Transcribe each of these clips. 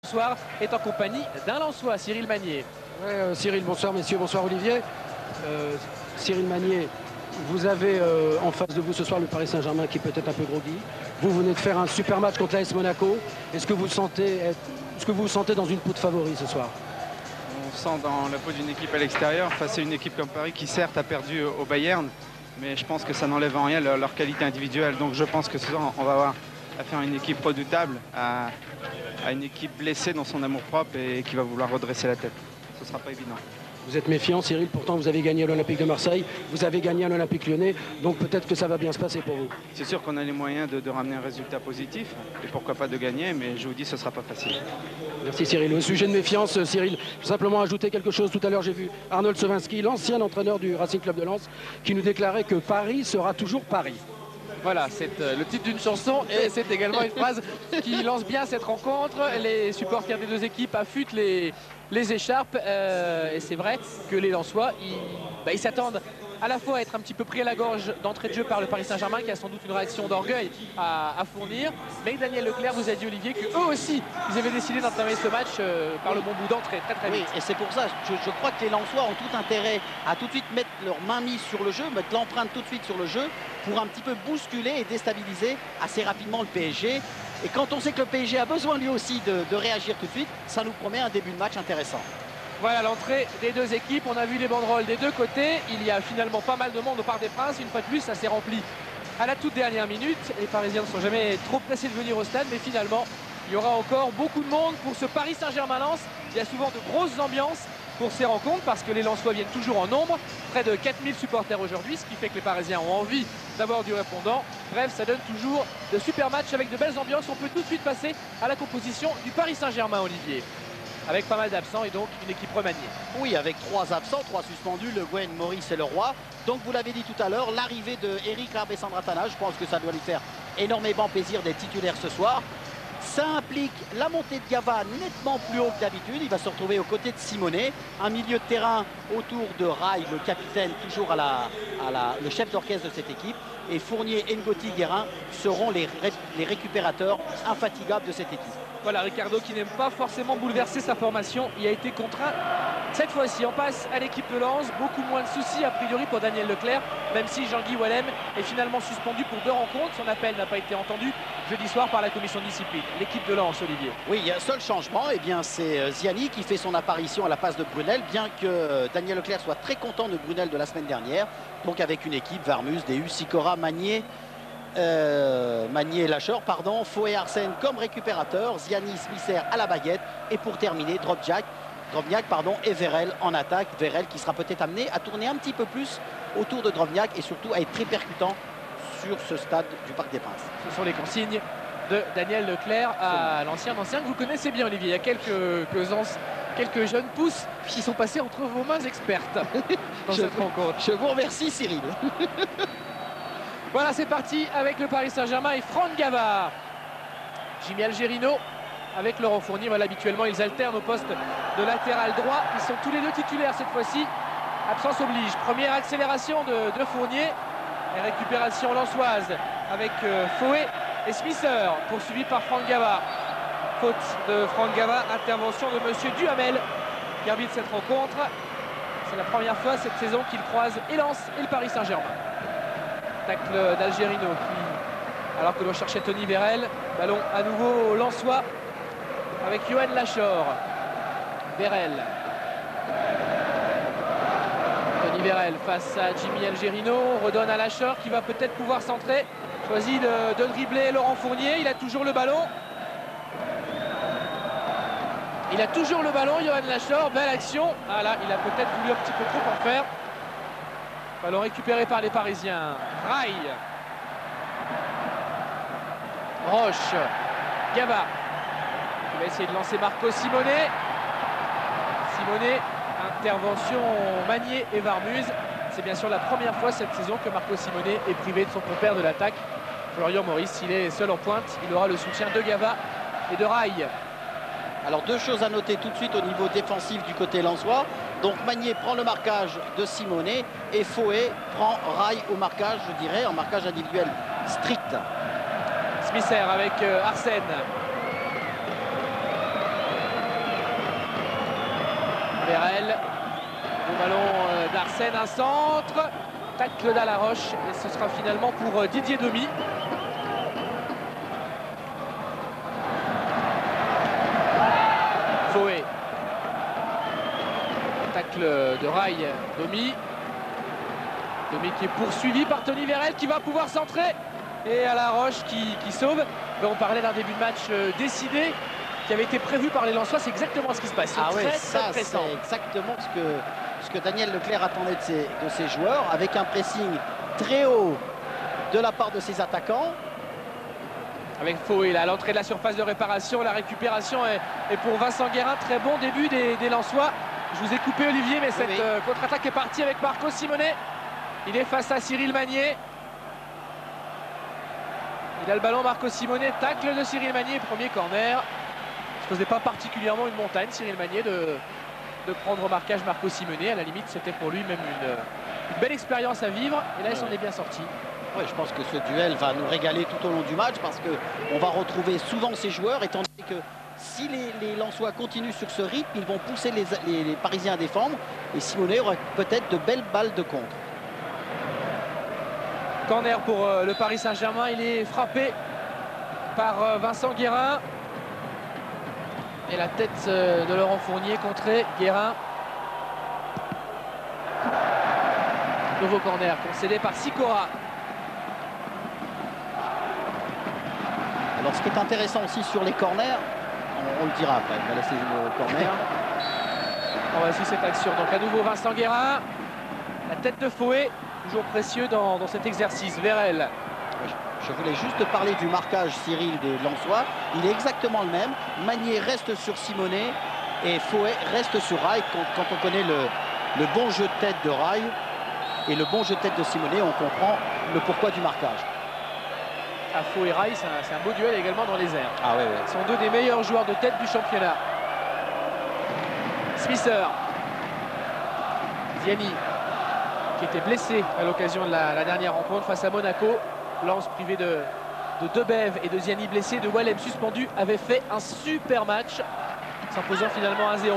Ce soir est en compagnie d'un Lensois, Cyril Magnier. Ouais, Cyril, bonsoir messieurs, bonsoir Olivier. Cyril Magnier, vous avez en face de vous ce soir le Paris Saint-Germain qui est peut-être un peu groggy. Vous venez de faire un super match contre l'AS Monaco. Est-ce que vous vous sentez dans une peau de favori ce soir? On se sent dans la peau d'une équipe à l'extérieur face à une équipe comme Paris qui certes a perdu au Bayern, mais je pense que ça n'enlève en rien leur qualité individuelle. Donc je pense que ce soir on va avoir affaire à une équipe redoutable, à une équipe blessée dans son amour-propre et qui va vouloir redresser la tête. Ce ne sera pas évident. Vous êtes méfiant Cyril, pourtant vous avez gagné à l'Olympique de Marseille, vous avez gagné à l'Olympique Lyonnais, donc peut-être que ça va bien se passer pour vous. C'est sûr qu'on a les moyens de ramener un résultat positif et pourquoi pas de gagner, mais je vous dis ce ne sera pas facile. Merci Cyril. Au sujet de méfiance, Cyril, je vais simplement ajouter quelque chose. Tout à l'heure j'ai vu Arnold Sovinski, l'ancien entraîneur du Racing Club de Lens, qui nous déclarait que Paris sera toujours Paris. Voilà, c'est le titre d'une chanson et c'est également une phrase qui lance bien cette rencontre. Les supporters des deux équipes affûtent les écharpes et c'est vrai que les Lensois, ils s'attendent à la fois à être un petit peu pris à la gorge d'entrée de jeu par le Paris Saint-Germain qui a sans doute une réaction d'orgueil à fournir. Mais Daniel Leclerc vous a dit, Olivier, qu'eux aussi, ils avaient décidé d'entamer ce match par le bon bout d'entrée, très vite. Oui, et c'est pour ça, je crois que les Lensois ont tout intérêt à tout de suite mettre leur main mise sur le jeu, mettre l'empreinte tout de suite sur le jeu pour un petit peu bousculer et déstabiliser assez rapidement le PSG. Et quand on sait que le PSG a besoin lui aussi de réagir tout de suite, ça nous promet un début de match intéressant. Voilà l'entrée des deux équipes, on a vu les banderoles des deux côtés, il y a finalement pas mal de monde au Parc des Princes, une fois de plus ça s'est rempli à la toute dernière minute, les Parisiens ne sont jamais trop pressés de venir au stade, mais finalement il y aura encore beaucoup de monde pour ce Paris Saint-Germain-Lens, il y a souvent de grosses ambiances pour ces rencontres parce que les Lensois viennent toujours en nombre, près de 4000 supporters aujourd'hui, ce qui fait que les Parisiens ont envie d'avoir du répondant. Bref, ça donne toujours de super matchs avec de belles ambiances, on peut tout de suite passer à la composition du Paris Saint-Germain, Olivier. Avec pas mal d'absents et donc une équipe remaniée. Oui, avec 3 absents, 3 suspendus, Le Guen, Maurice et Leroy. Donc vous l'avez dit tout à l'heure, l'arrivée de Eric Arbessandratana, je pense que ça doit lui faire énormément plaisir d'être titulaire ce soir. Ça implique la montée de Gava nettement plus haut que d'habitude. Il va se retrouver aux côtés de Simonet. Un milieu de terrain autour de Rai, le capitaine, toujours le chef d'orchestre de cette équipe. Et Fournier, Ngoti, Guérin seront les récupérateurs infatigables de cette équipe. Voilà, Ricardo qui n'aime pas forcément bouleverser sa formation. Il a été contraint. Cette fois-ci, on passe à l'équipe de Lens. Beaucoup moins de soucis a priori pour Daniel Leclerc, même si Jean-Guy Wallem est finalement suspendu pour 2 rencontres. Son appel n'a pas été entendu jeudi soir par la commission de discipline. L'équipe de Lens, Olivier. Oui, il y a un seul changement, eh bien c'est Ziani qui fait son apparition à la place de Brunel, bien que Daniel Leclerc soit très content de Brunel de la semaine dernière. Donc avec une équipe, Varmus, Deus, Sikora, Magnier et Lacheur, pardon, Fouet, Arsène comme récupérateur, Ziani, Smisser à la baguette et pour terminer Drobniak et Vérel en attaque. Vérel qui sera peut-être amené à tourner un petit peu plus autour de Drobniak et surtout à être très percutant sur ce stade du Parc des Princes. Ce sont les consignes de Daniel Leclerc à l'ancien que vous connaissez bien, Olivier. Il y a quelques jeunes pousses qui sont passés entre vos mains expertes dans cette rencontre. Je vous remercie Cyril. Voilà, c'est parti avec le Paris Saint-Germain et Franck Gava. Jimmy Algerino avec Laurent Fournier. Voilà, habituellement, ils alternent au poste de latéral droit. Ils sont tous les deux titulaires cette fois-ci. Absence oblige. Première accélération de Fournier. Et récupération lensoise avec Fouet et Smisser, poursuivi par Franck Gava. Faute de Franck Gava, intervention de Monsieur Duhamel qui arbitre cette rencontre. C'est la première fois cette saison qu'il croise et Lens et le Paris Saint-Germain. Tacle d'Algerino qui, alors que l'on cherchait Tony Vérel, ballon à nouveau lensois avec Johan Lachor. Vérel. Tony Vérel face à Jimmy Algerino, redonne à Lachor qui va peut-être pouvoir centrer. Choisit de dribbler Laurent Fournier, il a toujours le ballon. Il a toujours le ballon, Johan Lachor, belle action. Ah là, il a peut-être voulu un petit peu trop en faire. Ballon récupéré par les Parisiens. Rai. Roche. Gava. Il va essayer de lancer Marco Simonet. Simonet. Intervention Magnier et Varmus. C'est bien sûr la première fois cette saison que Marco Simonet est privé de son compère de l'attaque. Florian Maurice, s'il est seul en pointe, il aura le soutien de Gava et de Rai. Alors 2 choses à noter tout de suite au niveau défensif du côté lensois. Donc Magnier prend le marquage de Simonet et Fouet prend Rai au marquage, je dirais, en marquage individuel strict. Smisser avec Arsène. Vérel. Au ballon d'Arsène, un centre. Tacle d'Alaroche. Et ce sera finalement pour Didier Domi. Fouet. Tacle de Rail, Domi. Domi qui est poursuivi par Tony Vérel qui va pouvoir centrer. Et Alaroche qui sauve. Mais on parlait d'un début de match décidé qui avait été prévu par les Lensois. C'est exactement ce qui se passe. Ah ouais, ça c'est exactement ce que Daniel Leclerc attendait de ses joueurs, avec un pressing très haut de la part de ses attaquants. Avec Fouet là, à l'entrée de la surface de réparation, la récupération est pour Vincent Guérin. Très bon début des Lensois. Je vous ai coupé Olivier, mais cette contre-attaque est partie avec Marco Simonet. Il est face à Cyril Magnier. Il a le ballon, Marco Simonet, tacle de Cyril Magnier, premier corner. Ce faisait pas particulièrement une montagne, Cyril Magnier, de prendre au marquage Marco Simonet. À la limite, c'était pour lui même une belle expérience à vivre. Et là, il s'en est bien sorti. Ouais, je pense que ce duel va nous régaler tout au long du match parce qu'on va retrouver souvent ces joueurs, étant donné que si les Lensois continuent sur ce rythme, ils vont pousser les Parisiens à défendre. Et Simonet aura peut-être de belles balles de contre. Corner pour le Paris Saint-Germain. Il est frappé par Vincent Guérin. Et la tête de Laurent Fournier contrée. Guérin. Nouveau corner concédé par Sikora. Alors ce qui est intéressant aussi sur les corners, on le dira après, on va laisser le corner. On va suivre cette action. Donc à nouveau Vincent Guérin. La tête de Fouet, toujours précieux dans cet exercice. Vérel. Je voulais juste parler du marquage, Cyril, des Lensois. Il est exactement le même. Magnier reste sur Simonet et Fouet reste sur Rail. Quand on connaît le bon jeu de tête de Rail et le bon jeu de tête de Simonet, on comprend le pourquoi du marquage. À Fouet et Rail, c'est un beau duel également dans les airs. Ah ouais, ouais. Ce sont deux des meilleurs joueurs de tête du championnat. Smisser. Ziani, qui était blessé à l'occasion de la dernière rencontre face à Monaco. Lens privé de Debève et de Ziani blessé, de Wallem suspendu, avait fait un super match, s'imposant finalement 1-0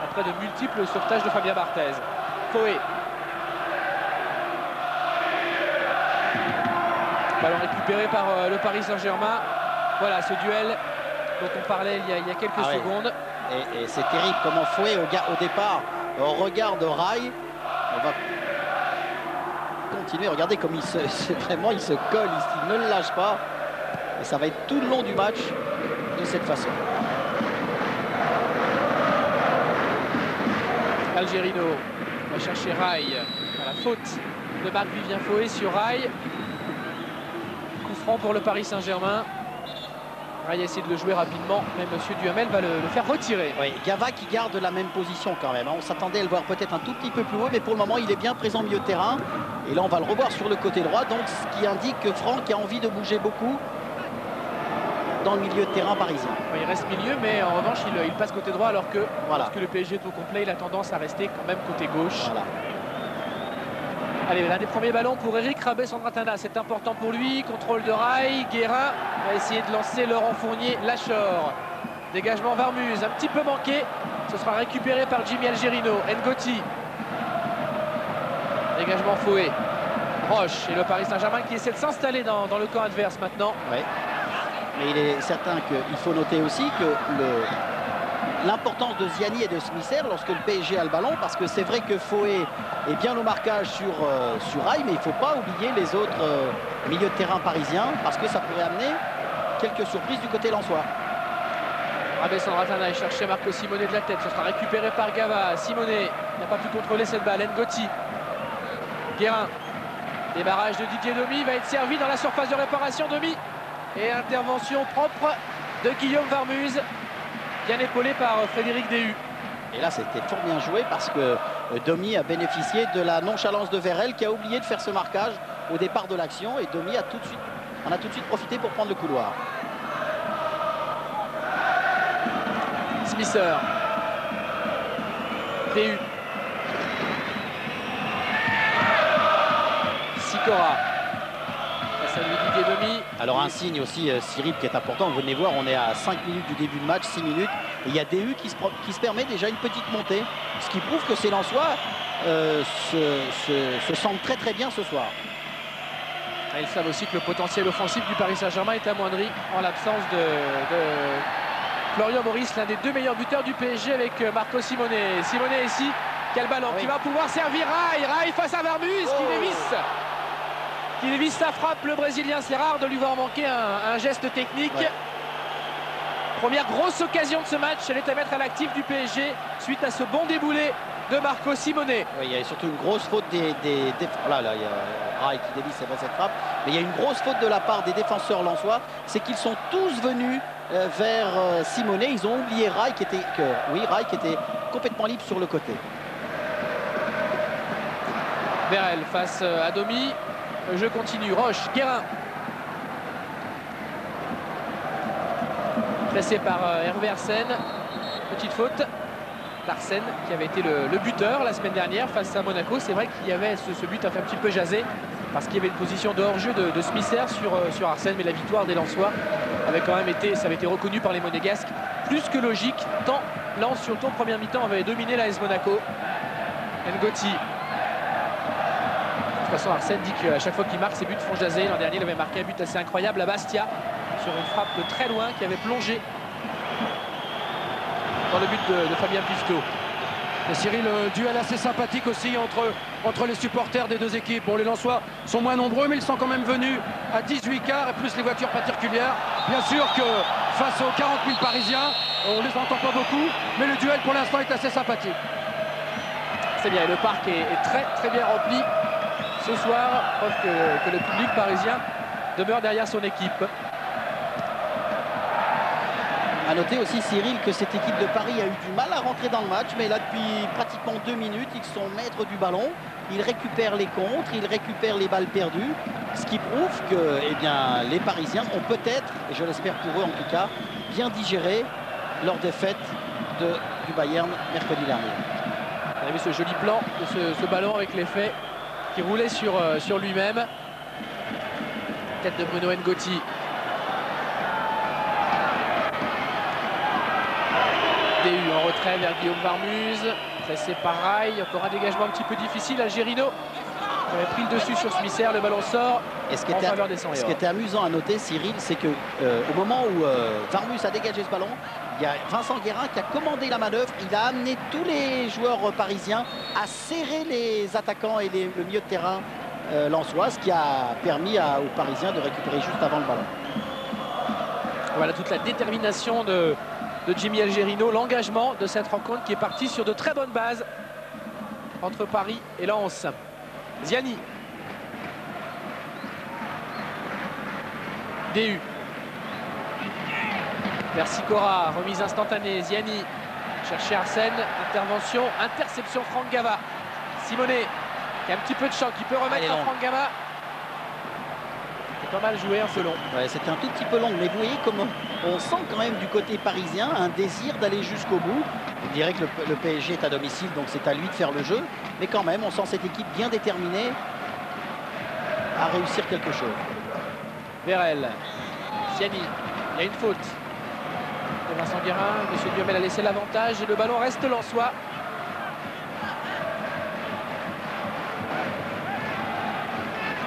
après de multiples sauvetages de Fabien Barthez. Fouet. Ballon récupéré par le Paris Saint-Germain. Voilà ce duel dont on parlait il y a quelques secondes. Et c'est terrible comment Fouet au départ regarde Rail. On va continuer. Regardez comme il se colle, il ne le lâche pas. Et ça va être tout le long du match de cette façon. Algerino va chercher Rail à la faute de Marc-Vivien Fouet sur Rail. Coup franc pour le Paris Saint-Germain. Rail essaie de le jouer rapidement, mais Monsieur Duhamel va le faire retirer. Oui, Gava qui garde la même position quand même. On s'attendait à le voir peut-être un tout petit peu plus haut, mais pour le moment il est bien présent au milieu de terrain. Et là on va le revoir sur le côté droit, donc ce qui indique que Franck a envie de bouger beaucoup dans le milieu de terrain parisien. Il reste milieu, mais en revanche il passe côté droit, alors que voilà. Lorsque le PSG est au complet, il a tendance à rester quand même côté gauche. Voilà. Allez, l'un des premiers ballons pour Eric Rabé-Sandratana, c'est important pour lui. Contrôle de Rail, Guérin va essayer de lancer Laurent Fournier, Lachor. Dégagement Varmuz, un petit peu manqué. Ce sera récupéré par Jimmy Algerino. Ngoti. Dégagement Fouet. Roche et le Paris Saint-Germain qui essaie de s'installer dans le camp adverse maintenant. Ouais. Mais il est certain qu'il faut noter aussi que l'importance de Ziani et de Smisser lorsque le PSG a le ballon, parce que c'est vrai que Fouet est bien au marquage sur Rail, mais il ne faut pas oublier les autres milieux de terrain parisiens, parce que ça pourrait amener quelques surprises du côté lensois. Rabé-Sandratana est cherché Marco Simonet de la tête, ce sera récupéré par Gava. Simonet n'a pas pu contrôler cette balle. Ngoti. Guérin. Débarrage de Didier Domi, va être servi dans la surface de réparation. Domi. Et intervention propre de Guillaume Varmuz, bien épaulé par Frédéric Déhu. Et là c'était fort bien joué parce que Domi a bénéficié de la nonchalance de Vérel qui a oublié de faire ce marquage au départ de l'action, et Domi a tout de suite profité pour prendre le couloir. Smisser. Déhu. Sikora. Salut Didier Domi. Alors un signe aussi, Cyril, qui est important. Vous venez voir, on est à 5 minutes du début de match, 6 minutes. Et il y a DU qui se permet déjà une petite montée, ce qui prouve que ces Lensois se sentent très très bien ce soir. Et ils savent aussi que le potentiel offensif du Paris Saint-Germain est amoindri en l'absence de Florian Maurice, l'un des 2 meilleurs buteurs du PSG avec Marco Simone. Simone ici, quel ballon qui va pouvoir servir Rai face à Varmus qui dévisse sa frappe, le Brésilien. C'est rare de lui voir manquer un geste technique. Première grosse occasion de ce match, elle est à mettre à l'actif du PSG suite à ce bon déboulé de Marco Simone. Oui, il y a surtout une grosse faute des là, il y a Rai qui dévisse cette frappe, mais il y a une grosse faute de la part des défenseurs lensois, c'est qu'ils sont tous venus vers Simone. Ils ont oublié Rai qui était complètement libre sur le côté. Berel face à Domi. Le jeu continue. Roche, Guérin. Pressé par Hervé Arsène. Petite faute. Larsen qui avait été le buteur la semaine dernière face à Monaco. C'est vrai qu'il y avait ce but a fait un petit peu jaser parce qu'il y avait une position de hors-jeu de Smisser sur Arsène, mais la victoire des Lensois avait quand même été, ça avait été reconnu par les Monégasques, plus que logique, tant Lens surtout en première mi-temps avait dominé l'AS Monaco. Ngoti. De toute façon, Arsène dit qu'à chaque fois qu'il marque, ses buts font jaser. L'an dernier, il avait marqué un but assez incroyable à Bastia sur une frappe de très loin qui avait plongé dans le but de Fabien Pifto. Et Cyril, duel assez sympathique aussi entre les supporters des deux équipes. Bon, les Lensois sont moins nombreux, mais ils sont quand même venus à 18 quarts et plus les voitures particulières. Bien sûr que face aux 40 000 Parisiens, on les entend pas beaucoup, mais le duel pour l'instant est assez sympathique. C'est bien, et le parc est très très bien rempli ce soir, preuve que le public parisien demeure derrière son équipe. A noter aussi, Cyril, que cette équipe de Paris a eu du mal à rentrer dans le match, mais là depuis pratiquement 2 minutes, ils sont maîtres du ballon, ils récupèrent les contres, ils récupèrent les balles perdues, ce qui prouve que les Parisiens ont peut-être, et je l'espère pour eux en tout cas, bien digéré leur défaite du Bayern mercredi dernier. Vous avez vu ce joli plan de ce ballon avec l'effet qui roulait sur lui-même. Tête de Bruno Ngoti. DU en retrait vers Guillaume Varmuse, pressé par Rai, encore un dégagement un petit peu difficile. Algerino avait pris le dessus sur Smisser, le ballon sort et ce qui était amusant à noter, Cyril, c'est que au moment où Varmuse a dégagé ce ballon, il y a Vincent Guérin qui a commandé la manœuvre. Il a amené tous les joueurs parisiens à serrer les attaquants et le milieu de terrain lensois, ce qui a permis aux Parisiens de récupérer juste avant le ballon. Voilà toute la détermination de Jimmy Algerino, l'engagement de cette rencontre qui est partie sur de très bonnes bases entre Paris et Lens. Ziani. DU. Vers Sikora, remise instantanée. Ziani. Chercher Arsène. Intervention. Interception Franck Gava. Simone qui a un petit peu de choc. Il peut remettre à Franck Gava. C'est pas mal joué, un peu long. Ouais, c'était un tout petit peu long, mais vous voyez comment on sent quand même du côté parisien un désir d'aller jusqu'au bout. On dirait que le PSG est à domicile, donc c'est à lui de faire le jeu. Mais quand même, on sent cette équipe bien déterminée à réussir quelque chose. Berel. Ziani. Il y a une faute. De Vincent Guérin. Monsieur Duhamel a laissé l'avantage et le ballon reste lensois.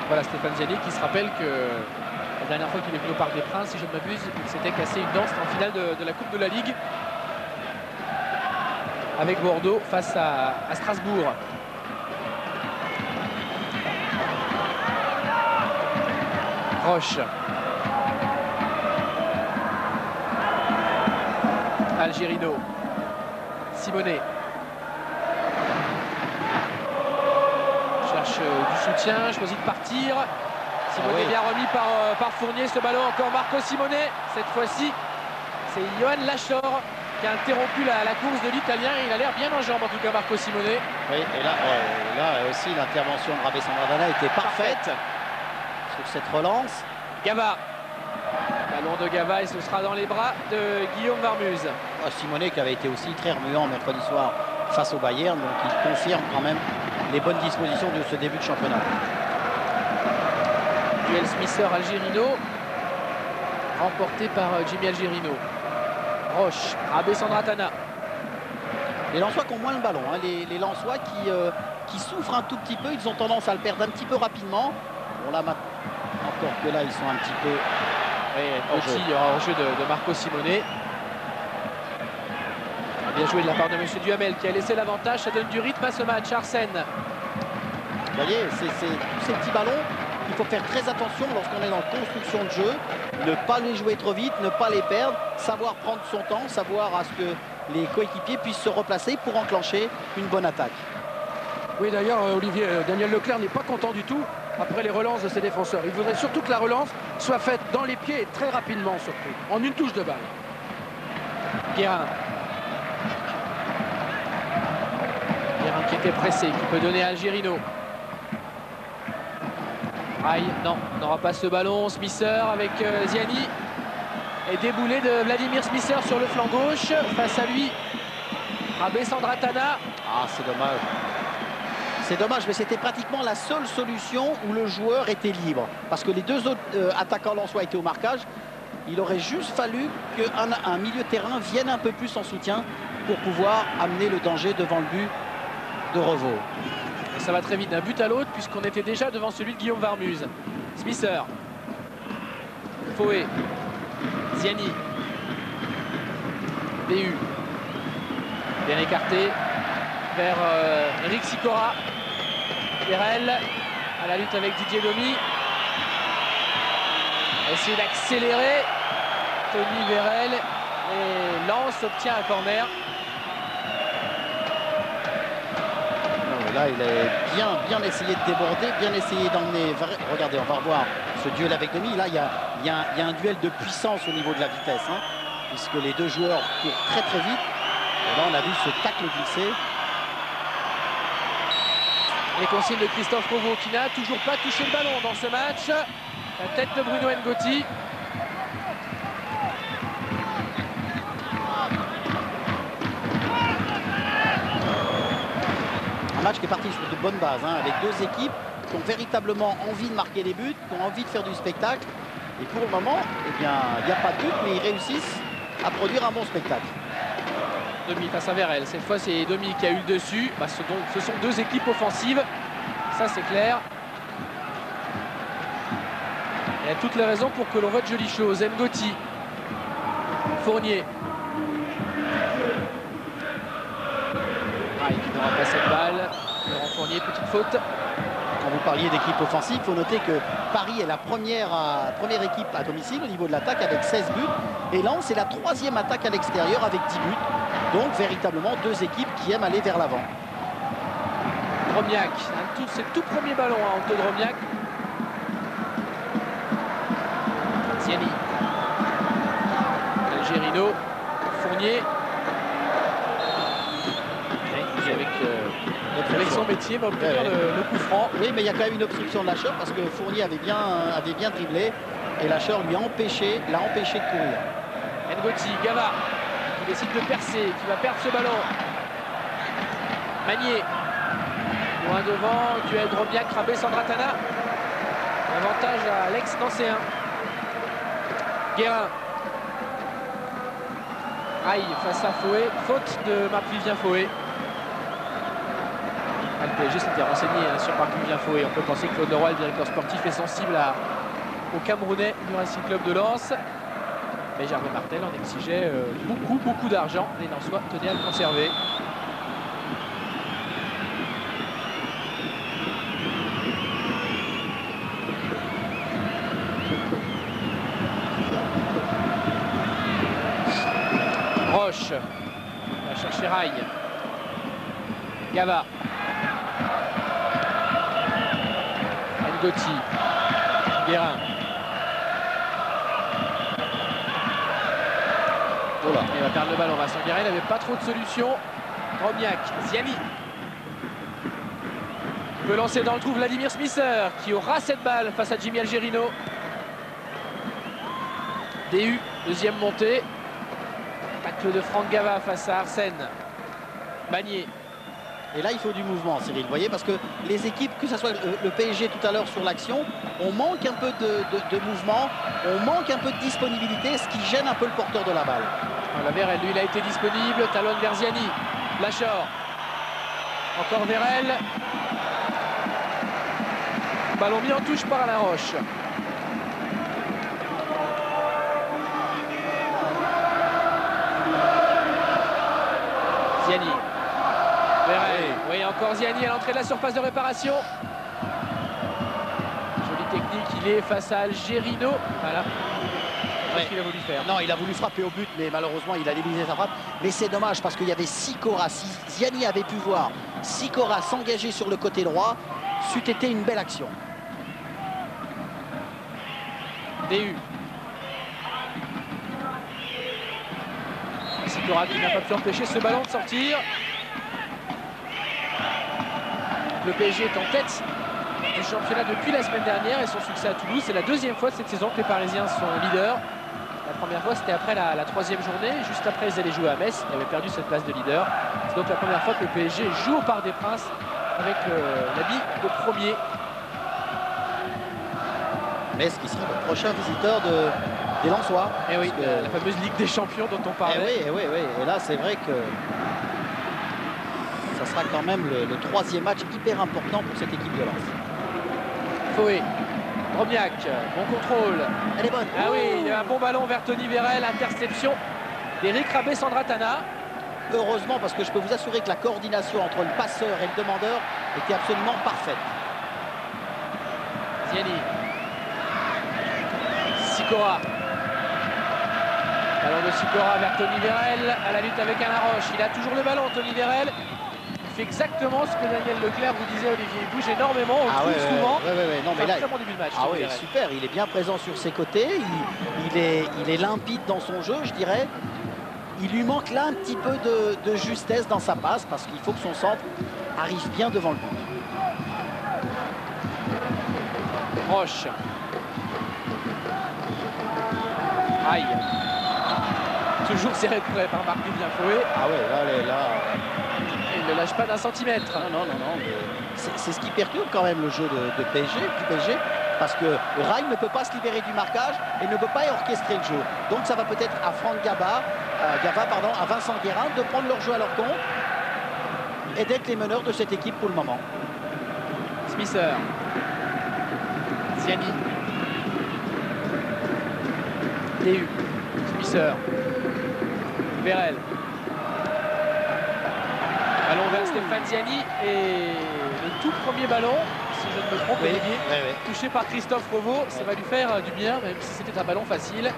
Voilà Stéphane Ziani qui se rappelle que la dernière fois qu'il est venu au Parc des Princes, si je ne m'abuse, il s'était cassé une dent en finale de la Coupe de la Ligue avec Bordeaux face à Strasbourg. Roche. Algerino. Simone. Cherche du soutien, choisit de partir. Simone bien remis par Fournier. Ce ballon encore Marco Simone. Cette fois-ci, c'est Johan Lachor qui a interrompu la course de l'Italien. Il a l'air bien en jambes en tout cas, Marco Simone. Oui, et là aussi, l'intervention de Rabé Sandradana était parfaite sur cette relance. Gava. Ballon de Gava et ce sera dans les bras de Guillaume Varmuse. Simone qui avait été aussi très remuant mercredi soir face au Bayern, donc il confirme quand même les bonnes dispositions de ce début de championnat. Duel Smisser-Algerino remporté par Jimmy Algerino. Roche, Rabé Sandratana. Les Lensois qui ont moins le ballon, hein. Les Lensois qui souffrent un tout petit peu, ils ont tendance à le perdre un petit peu rapidement. Bon là, encore que là, ils sont un petit peu... Aussi, il y aura hors-jeu de Marco Simone. Bien joué de la part de M. Duhamel qui a laissé l'avantage. Ça donne du rythme à ce match. Arsène. Vous voyez, c'est tous ces petits ballons qu'il faut faire très attention lorsqu'on est dans la construction de jeu. Ne pas les jouer trop vite, ne pas les perdre. Savoir prendre son temps, savoir à ce que les coéquipiers puissent se replacer pour enclencher une bonne attaque. Oui, d'ailleurs, Olivier, Daniel Leclerc n'est pas content du tout après les relances de ses défenseurs. Il voudrait surtout que la relance soit faite dans les pieds et très rapidement, surtout, en une touche de balle. Guérin. Guérin qui était pressé, qui peut donner à Algerino. Aïe, non, on n'aura pas ce ballon. Smisser avec Ziani. Et déboulé de Vladimir Smisser sur le flanc gauche. Face à lui, Rabé Sandratana. Ah, c'est dommage. C'est dommage, mais c'était pratiquement la seule solution où le joueur était libre. Parce que les deux autres attaquants lensois étaient au marquage. Il aurait juste fallu qu'un milieu de terrain vienne un peu plus en soutien pour pouvoir amener le danger devant le but de Revaux. Et ça va très vite d'un but à l'autre puisqu'on était déjà devant celui de Guillaume Varmuse. Smisser. Foué. Ziani. BU. Bien écarté vers Eric Sicora. Perel à la lutte avec Didier Domi. Essayer d'accélérer. Tony Vérel. Et Lens obtient un corner. Là, il a bien essayé de déborder, bien essayé d'emmener. Regardez, on va revoir ce duel avec Domi. Là, il y a un duel de puissance au niveau de la vitesse, hein, puisque les deux joueurs courent très très vite. Et là, on a vu ce tacle glissé. Les consignes de Christophe Kovo qui n'a toujours pas touché le ballon dans ce match. La tête de Bruno Ngoti. Un match qui est parti sur de bonnes bases, hein, avec deux équipes qui ont véritablement envie de marquer des buts, qui ont envie de faire du spectacle. Et pour le moment, eh bien, il n'y a pas de but, mais ils réussissent à produire un bon spectacle. Domi face à Vérel. Cette fois, c'est Domi qui a eu le dessus. Ce sont deux équipes offensives. Ça, c'est clair. Il y a toutes les raisons pour que l'on voit de jolies choses. Ngoti. Fournier. Qui n'aura pas cette balle. Laurent Fournier, petite faute. Quand vous parliez d'équipe offensive, il faut noter que Paris est la première équipe à domicile au niveau de l'attaque avec 16 buts. Et Lens est la troisième attaque à l'extérieur avec 10 buts. Donc véritablement deux équipes qui aiment aller vers l'avant. Dromiac, c'est le tout premier ballon à Anto Dromiac. Ziani. Algerino. Fournier. Avec son métier va obtenir le coup franc. Oui, mais il y a quand même une obstruction de Lacheur parce que Fournier avait bien dribblé et Lacheur lui l'a empêché de courir. Ngoti, Gava qui décide de percer, qui va perdre ce ballon. Magnier, loin devant, duel Dromiac, Rabé Sandratana. Avantage à l'ex-Nancéen. Guérin. Aïe, face à Foué, faute de Marc-Vivien Foué. Le PSG s'était renseigné sur Marc-Vivien Foué. On peut penser que Claude Leroy, le directeur sportif, est sensible au Camerounais du Racing Club de Lens. Mais Gervais Martel en exigeait beaucoup d'argent. Les Lensois tenaient à le conserver. Roche va chercher Rail. Gava. Ngoti. Guérin. Voilà. Il va perdre le ballon. Vincent Guérin, il n'avait pas trop de solutions. Dromiac. Ziani. Il peut lancer dans le trou Vladimir Smisser qui aura cette balle face à Jimmy Algerino. DU, deuxième montée. Tacle de Franck Gava face à Arsène. Magnier. Et là, il faut du mouvement, Cyril. Vous voyez, parce que les équipes, que ce soit le PSG tout à l'heure sur l'action, on manque un peu de mouvement, on manque un peu de disponibilité, ce qui gêne un peu le porteur de la balle. Voilà, Vérel, lui, il a été disponible. Talonne vers Ziani. Lachor. Encore Vérel. Ballon mis en touche par Alain Roche. Ziani. Vérel. Oui, encore Ziani à l'entrée de la surface de réparation. Jolie technique, il est face à Algerino. Voilà. Qu'est-ce qu'il a voulu faire? Non, il a voulu frapper au but, mais malheureusement, il a dévisé sa frappe. Mais c'est dommage parce qu'il y avait Sikora. Si Ziani avait pu voir Sikora s'engager sur le côté droit, c'eût été une belle action. DU. Sikora qui n'a pas pu empêcher ce ballon de sortir. Le PSG est en tête du championnat depuis la semaine dernière et son succès à Toulouse. C'est la deuxième fois de cette saison que les Parisiens sont leaders. La première fois, c'était après la troisième journée. Juste après, ils allaient jouer à Metz. Ils avaient perdu cette place de leader. C'est donc la première fois que le PSG joue au Parc des Princes avec l'habit de premier. Metz qui sera le prochain visiteur des Lensois. Et oui, la fameuse Ligue des Champions dont on parlait. Oui. Et là, c'est vrai que ça sera quand même le troisième match hyper important pour cette équipe de Lens. Foué. Drobniak, bon contrôle. Elle est bonne. Ah oui, il y a un bon ballon vers Tony Vérel. Interception d'Eric Rabé-Sandratana. Heureusement, parce que je peux vous assurer que la coordination entre le passeur et le demandeur était absolument parfaite. Ziani. Sikora. Ballon de Sikora vers Tony Vérel. À la lutte avec Alain Roche. Il a toujours le ballon, Tony Vérel. Il fait exactement ce que Daniel Leclerc vous disait, Olivier. Il bouge énormément, on le trouve souvent. Non, mais là, très bon début de match. ah oui, super. Il est bien présent sur ses côtés. Il est limpide dans son jeu, je dirais. Il lui manque là un petit peu de justesse dans sa passe parce qu'il faut que son centre arrive bien devant le but. Roche. Aïe. Toujours serré de près par Marc Vivien Foué. Ah ouais, là. Il ne lâche pas d'un centimètre. Non. C'est ce qui perturbe quand même le jeu du PSG, parce que Rail ne peut pas se libérer du marquage et ne peut pas orchestrer le jeu. Donc ça va peut-être à Franck Gava, à Vincent Guérin de prendre leur jeu à leur compte et d'être les meneurs de cette équipe pour le moment. Smisser. Ziani. DU. Smisser. Vérel. Ballon vers Stéphane Ziani et le tout premier ballon, si je ne me trompe, Olivier, touché par Christophe Revaux, ça va lui faire du bien, même si c'était un ballon facile.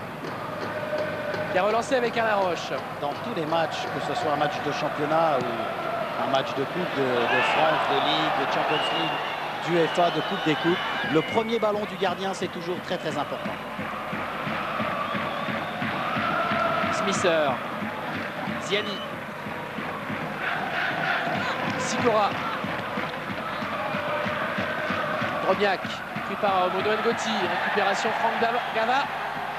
Qui a relancé avec Alain Roche. Dans tous les matchs, que ce soit un match de championnat ou un match de coupe de France, de Ligue, de Champions League, d'UEFA, de Coupe des Coupes, le premier ballon du gardien, c'est toujours très très important. Smisser. Ziani. Sikora. Drobniak, pris par Bruno Ngotti. Récupération Franck Gava.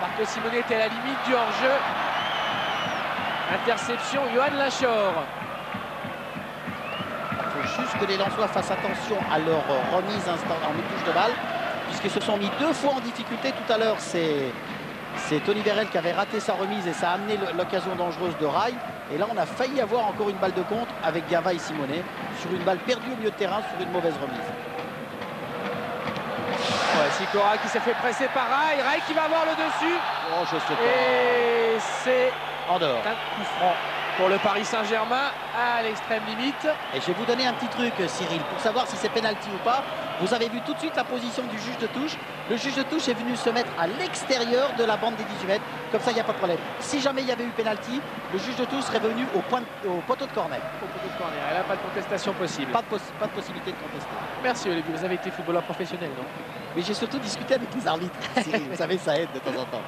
Marco Simone était à la limite du hors-jeu. Interception Johan Lachor. Il faut juste que les Lensois fassent attention à leur remise en touche de balle, puisqu'ils se sont mis deux fois en difficulté tout à l'heure. C'est Tony Vérel qui avait raté sa remise et ça a amené l'occasion dangereuse de Rail. Et là, on a failli avoir encore une balle de contre avec Gava et Simonet sur une balle perdue au milieu de terrain sur une mauvaise remise. Ouais, Sikora qui s'est fait presser par Rail. Rail qui va avoir le dessus. Oh, je sais pas. Et c'est en dehors. Un coup franc pour le Paris Saint-Germain à l'extrême limite. Et je vais vous donner un petit truc, Cyril, pour savoir si c'est pénalty ou pas. Vous avez vu tout de suite la position du juge de touche. Le juge de touche est venu se mettre à l'extérieur de la bande des 18 mètres. Comme ça, il n'y a pas de problème. Si jamais il y avait eu pénalty, le juge de touche serait venu au poteau de corner. Au poteau de corner. Et là, pas de contestation possible. Pas de possibilité de contester. Merci Olivier, vous avez été footballeur professionnel, non? Mais j'ai surtout discuté avec les arbitres. Cyril, vous savez, ça aide de temps en temps.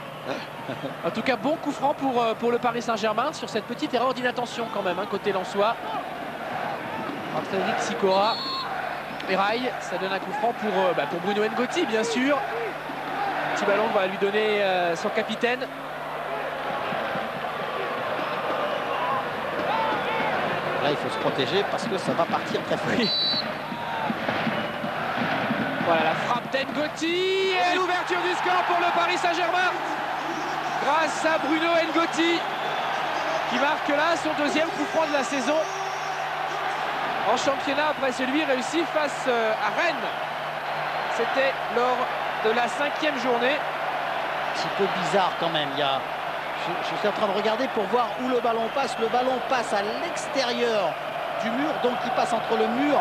En tout cas, bon coup franc pour le Paris Saint-Germain sur cette petite erreur d'inattention quand même, hein, côté lensois. Entre Eric Sikora et Rail, ça donne un coup franc pour Bruno Ngotti, bien sûr. Petit ballon va lui donner son capitaine. Là, il faut se protéger parce que ça va partir très fort. Oui. Voilà la frappe d'Ngotti et l'ouverture du score pour le Paris Saint-Germain grâce à Bruno Ngotti. qui marque là son deuxième coup franc de la saison en championnat après celui réussi face à Rennes. C'était lors de la 5e journée. Un petit peu bizarre quand même. Je suis en train de regarder pour voir où le ballon passe. Le ballon passe à l'extérieur du mur, donc il passe entre le mur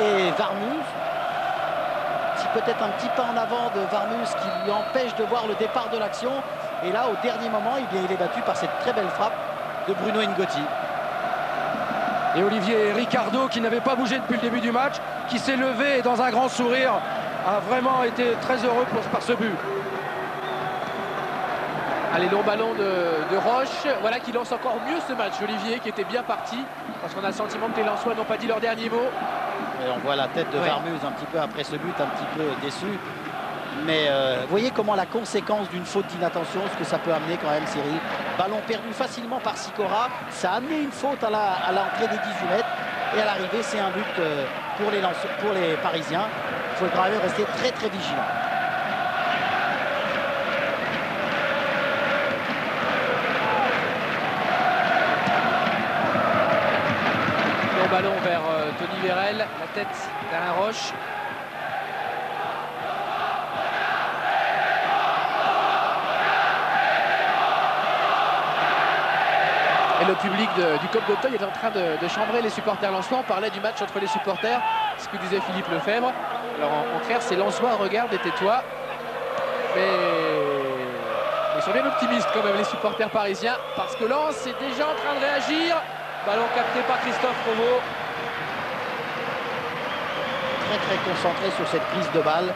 et Varmus. Peut-être un petit pas en avant de Varmus qui lui empêche de voir le départ de l'action. Et là, au dernier moment, eh bien, il est battu par cette très belle frappe de Bruno Ngotti. Et Olivier Ricardo, qui n'avait pas bougé depuis le début du match, qui s'est levé et dans un grand sourire, a vraiment été très heureux par ce but. Allez, long ballon de Roche. Voilà qui lance encore mieux ce match. Olivier qui était bien parti. Parce qu'on a le sentiment que les Lensois n'ont pas dit leur dernier mot. Et on voit la tête de Varmus un petit peu après ce but, un petit peu déçu. Mais vous voyez comment la conséquence d'une faute d'inattention, ce que ça peut amener quand même, Cyril. Ballon perdu facilement par Sicora. Ça a amené une faute à l'entrée des 18 mètres. Et à l'arrivée, c'est un but pour les Parisiens. Il faut quand même rester très très vigilant. Ballon vers Tony Vérel, la tête d'Alain Roche. Et le public du COP d'Auteuil est en train de chambrer les supporters lensois. On parlait du match entre les supporters, ce que disait Philippe Lefebvre. Alors en clair, c'est Lensois, regarde et tais-toi. Mais ils sont bien optimistes quand même, les supporters parisiens, parce que Lens est déjà en train de réagir. Ballon capté par Christophe Provost. Très concentré sur cette prise de balle.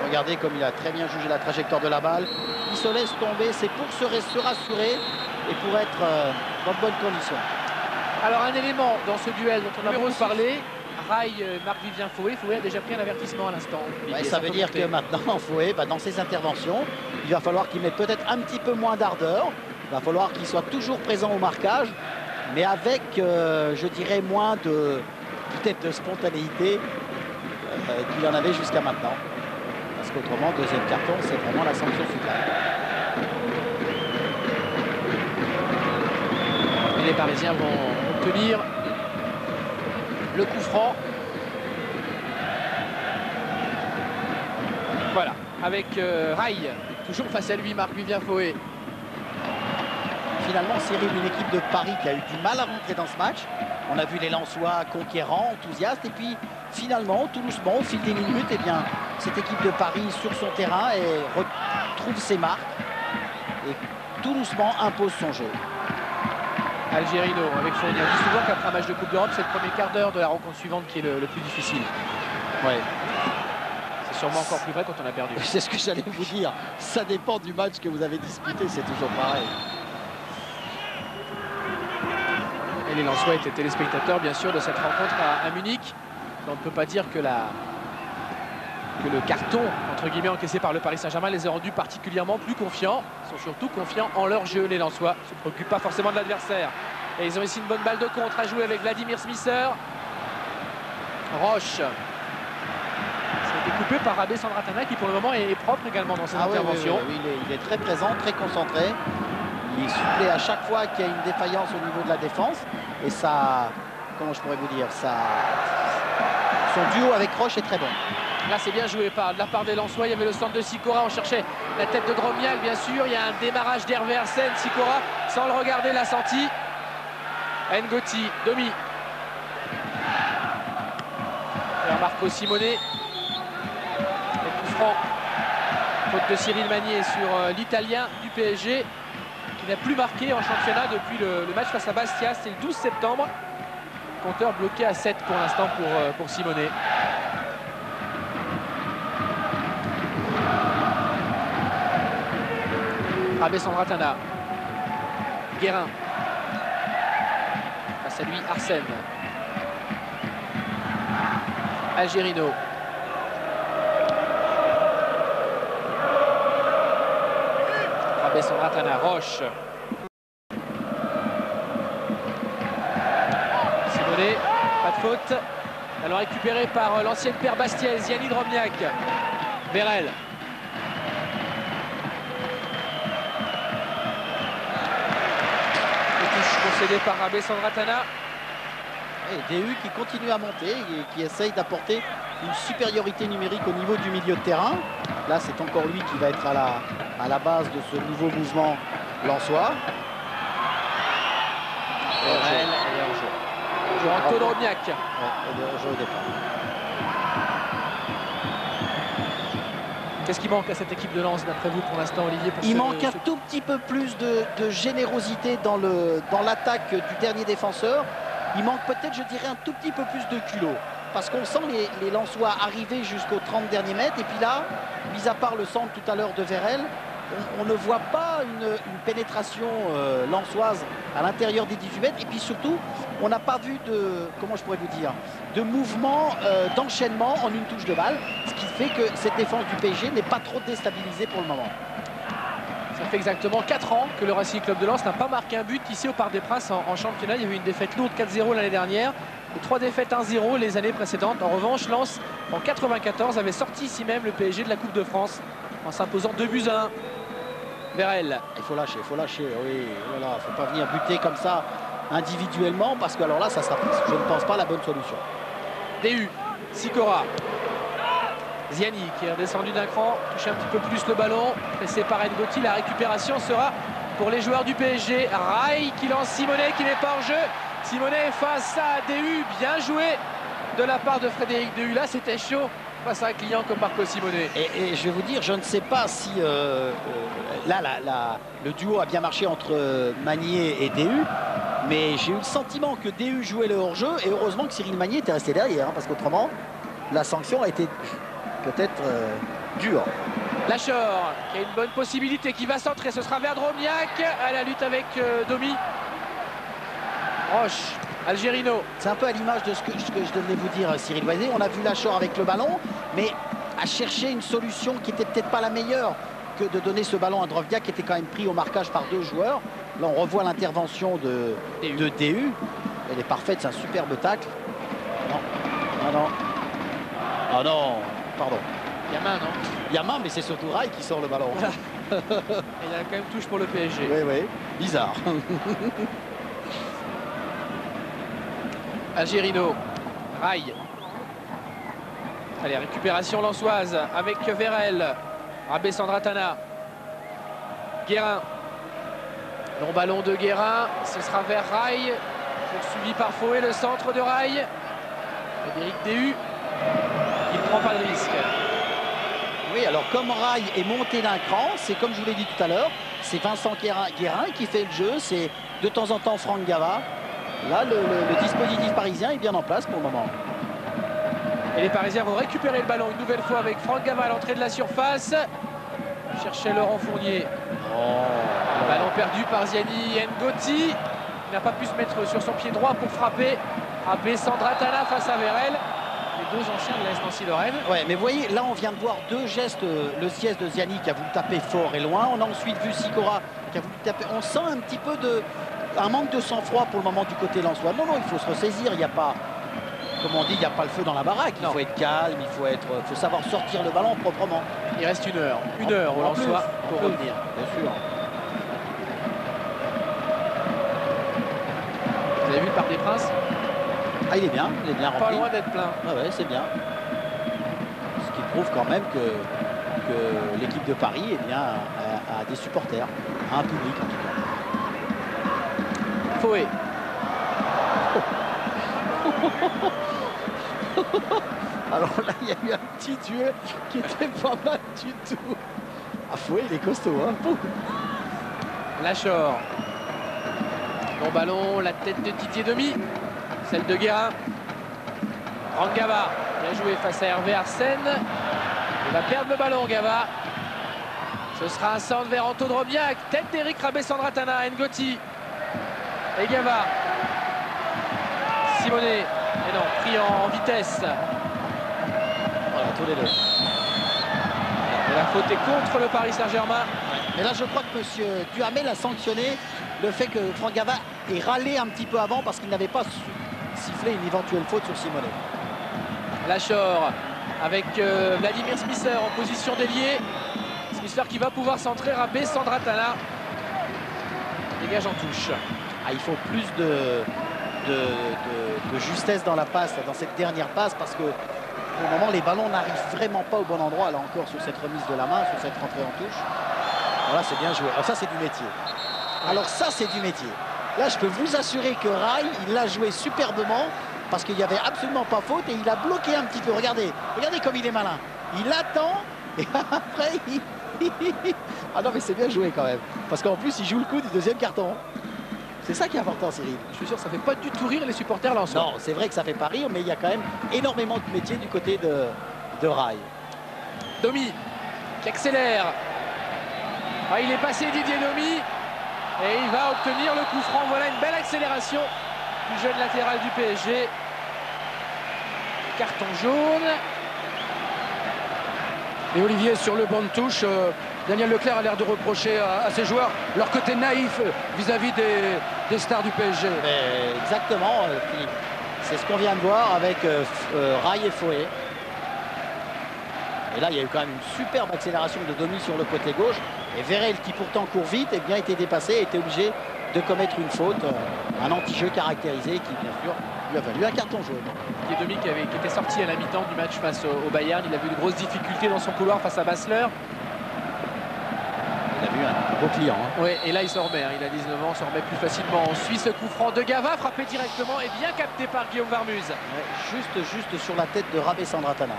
Regardez comme il a très bien jugé la trajectoire de la balle. Il se laisse tomber, c'est pour se rassurer et pour être dans de bonnes conditions. Alors un élément dans ce duel dont on a beaucoup parlé, Rail, Marc-Vivien Fouet. Fouet a déjà pris un avertissement à l'instant. Ouais, ça veut dire que maintenant Fouet, dans ses interventions, il va falloir qu'il mette peut-être un petit peu moins d'ardeur. Il va falloir qu'il soit toujours présent au marquage, mais avec, je dirais, moins de peut-être de spontanéité qu'il en avait jusqu'à maintenant. Parce qu'autrement, deuxième carton, c'est vraiment la sanction suprême. Et les Parisiens vont obtenir le coup franc. Voilà, avec Rail, toujours face à lui, Marc-Vivien Fouet. Finalement, Cyril, une équipe de Paris qui a eu du mal à rentrer dans ce match. On a vu les Lensois conquérants, enthousiastes. Et puis, finalement, tout doucement, au fil des minutes, eh bien, cette équipe de Paris sur son terrain retrouve ses marques. Et tout doucement impose son jeu. Algerino avec Fournier. On dit souvent qu'après un match de Coupe d'Europe, c'est le premier quart d'heure de la rencontre suivante qui est le plus difficile. Ouais. C'est sûrement encore plus vrai quand on a perdu. C'est ce que j'allais vous dire. Ça dépend du match que vous avez disputé, c'est toujours pareil. Et les Lensois étaient téléspectateurs, bien sûr, de cette rencontre à Munich. On ne peut pas dire que le carton, entre guillemets, encaissé par le Paris Saint-Germain les a rendus particulièrement plus confiants. Ils sont surtout confiants en leur jeu, les Lensois. Ils ne se préoccupent pas forcément de l'adversaire. Et ils ont ici une bonne balle de contre à jouer avec Vladimir Smisser. Roche. Ça a été coupé par Abé Sandratana, qui pour le moment est propre également dans ses interventions. Oui, il est très présent, très concentré. Il supplée à chaque fois qu'il y a une défaillance au niveau de la défense. Et ça, comment je pourrais vous dire, son duo avec Roche est très bon. Là, c'est bien joué de la part des Lensois. Il y avait le centre de Sicora. On cherchait la tête de Dromial, bien sûr. Il y a un démarrage d'Hervé Arsène. Sicora, sans le regarder, l'a senti. Ngotti, Domi. Alors Marco Simonet. Le coup franc. Faute de Cyril Magnier sur l'Italien du PSG, qui n'a plus marqué en championnat depuis le match face à Bastia. C'est le 12 septembre. Compteur bloqué à 7 pour l'instant pour Simonet. Abé Sandratana. Guérin. Face à lui, Arsène. Algerino. Abé Sandratana. Roche. Simonet. Pas de faute. Ballon récupéré par l'ancienne paire bastiaise, Yannick Drobniak. Vérel. cédé par Rabé Sandratana. Et DU qui continue à monter et qui essaye d'apporter une supériorité numérique au niveau du milieu de terrain. Là, c'est encore lui qui va être à la base de ce nouveau mouvement lensois. Verel et hors-jeu. Antoine Drobniak. Ouais, et de hors-jeu au départ. Qu'est-ce qui manque à cette équipe de Lens, d'après vous, pour l'instant, Olivier? Il manque un tout petit peu plus de générosité dans l'attaque du dernier défenseur. Il manque peut-être, je dirais, un tout petit peu plus de culot. Parce qu'on sent les Lensois arriver jusqu'aux 30 derniers mètres. Et puis là, mis à part le centre tout à l'heure de Verel, on ne voit pas une pénétration lensoise à l'intérieur des 18 mètres. Et puis surtout, on n'a pas vu comment je pourrais vous dire, de mouvement d'enchaînement en une touche de balle. Ce qui fait que cette défense du PSG n'est pas trop déstabilisée pour le moment. Ça fait exactement 4 ans que le Racing Club de Lens n'a pas marqué un but ici au Parc des Princes en championnat. Il y avait une défaite lourde 4-0 l'année dernière et 3 défaites 1-0 les années précédentes. En revanche, Lens en 94 avait sorti ici même le PSG de la Coupe de France en s'imposant 2-1. Verel. Il faut lâcher, oui, voilà, faut pas venir buter comme ça individuellement parce que alors là, ça sera, je ne pense pas, la bonne solution. DU, Sikora. Ziani qui est redescendu d'un cran, touche un petit peu plus le ballon, pressé par Ngoti. La récupération sera pour les joueurs du PSG. Rai qui lance Simonet qui n'est pas en jeu. Simonet face à DU, bien joué de la part de Frédéric DU. Là, c'était chaud face à un client comme Marco Simonet. Et je vais vous dire, je ne sais pas si le duo a bien marché entre Magnier et DU, mais j'ai eu le sentiment que DU jouait le hors-jeu et heureusement que Cyril Magnier était resté derrière, hein, parce qu'autrement, la sanction a été peut-être dure. Lachor qui a une bonne possibilité, qui va centrer, ce sera vers Drobniak à la lutte avec Domi. Roche, Algerino. C'est un peu à l'image de ce que je devais vous dire, Cyril Voisé. On a vu Lachor avec le ballon, mais à chercher une solution qui n'était peut-être pas la meilleure que de donner ce ballon à Drobniak, qui était quand même pris au marquage par 2 joueurs. Là, on revoit l'intervention de DU. Elle est parfaite, c'est un superbe tacle. Non, non, non. Ah non, pardon. Il y a main, non? Il y a main, mais c'est surtout Rai qui sort le ballon. Voilà. Et il y a quand même touche pour le PSG. Oui, oui, bizarre. Algerino, Rai. Allez, récupération lensoise avec Verel. Rabé Sandratana. Guérin. Long ballon de Guérin. Ce sera vers Rai. Poursuivi par Fouet, le centre de Rai. Frédéric DU. Il ne prend pas de risque. Oui, alors comme Rai est monté d'un cran, c'est comme je vous l'ai dit tout à l'heure, c'est Vincent Guérin qui fait le jeu. C'est de temps en temps Franck Gava. Là, le dispositif parisien est bien en place pour le moment. Et les Parisiens vont récupérer le ballon une nouvelle fois avec Franck Gava à l'entrée de la surface. Cherchait Laurent Fournier. Ballon perdu par Ziani. Ngoti. Il n'a pas pu se mettre sur son pied droit pour frapper. Rabé Sandratana face à Verel. Les 2 anciens de l'AS Nancy-Lorraine. Ouais, mais vous voyez, là on vient de voir 2 gestes. Le siège de Ziani qui a voulu taper fort et loin. On a ensuite vu Sikora qui a voulu taper. On sent un petit peu un manque de sang-froid pour le moment du côté lensois. Non, non, il faut se ressaisir. Il n'y a pas, comme on dit, il n'y a pas le feu dans la baraque. Il faut être calme, il faut savoir sortir le ballon proprement. Il reste 1 heure. 1 heure au Lensois pour revenir. Bien sûr. Vous avez vu le Parc des Princes? Ah, il est bien rempli. Pas loin d'être plein. Ah ouais, c'est bien. Ce qui prouve quand même que l'équipe de Paris a des supporters, a un public en tout cas. Fouet. Alors là, il y a eu un petit duel qui était pas mal du tout. Ah, Fouet, il est costaud, hein. Lachor. Bon ballon, la tête de Didier Domi. Celle de Guérin. Franck Gava. Bien joué face à Hervé Arsène. Il va perdre le ballon, Gava. Ce sera un centre vers Anto Drobniak. Tête d'Eric Rabé Sandratana. Ngoti. Et Gava. Simonet. Et non, pris en vitesse. Voilà, tous les 2. Et la faute est contre le Paris Saint-Germain. Mais là, je crois que M. Duhamel a sanctionné le fait que Franck Gava ait râlé un petit peu avant parce qu'il n'avait pas sifflé une éventuelle faute sur Simonet. Lachor avec Vladimir Smisser en position d'ailier. Smisser qui va pouvoir centrer. Rabé Sandratana. Dégage en touche. Ah, il faut plus de justesse dans la passe, dans cette dernière passe, parce que pour le moment, les ballons n'arrivent vraiment pas au bon endroit, là encore, sur cette remise de la main, sur cette rentrée en touche. Voilà, c'est bien joué. Alors ça, c'est du métier. Alors ça, c'est du métier. Là, je peux vous assurer que Rai, il l'a joué superbement, parce qu'il n'y avait absolument pas faute, et il a bloqué un petit peu. Regardez, regardez comme il est malin. Il attend, et après, ah non, mais c'est bien joué quand même. Parce qu'en plus, il joue le coup du deuxième carton. C'est ça qui est important, Cyril. Je suis sûr que ça fait pas du tout rire les supporters lensois. Non, c'est vrai que ça fait pas rire, mais il y a quand même énormément de métier du côté de Rai. Domi qui accélère. Ah, il est passé Didier Domi et il va obtenir le coup franc. Voilà une belle accélération du jeune latéral du PSG. Carton jaune. Et Olivier, sur le banc de touche, Daniel Leclerc a l'air de reprocher à ses joueurs leur côté naïf vis-à-vis des stars du PSG. Mais exactement, Philippe. C'est ce qu'on vient de voir avec Rai et Foé. Et là, il y a eu quand même une superbe accélération de Domi sur le côté gauche. Et Vérel, qui pourtant court vite, a bien été dépassé, était obligé de commettre une faute. Un anti-jeu caractérisé qui, bien sûr, lui a valu un carton jaune. Didier Domi qui était sorti à la mi-temps du match face au Bayern. Il a vu de grosses difficultés dans son couloir face à Basler. Il a vu un beau client. Hein. Oui, et là il s'en remet, hein. Il a 19 ans, s'en remet plus facilement. On suit ce coup franc de Gava, frappé directement et bien capté par Guillaume Varmuz. Ouais, juste sur la tête de Rabé Sandratana.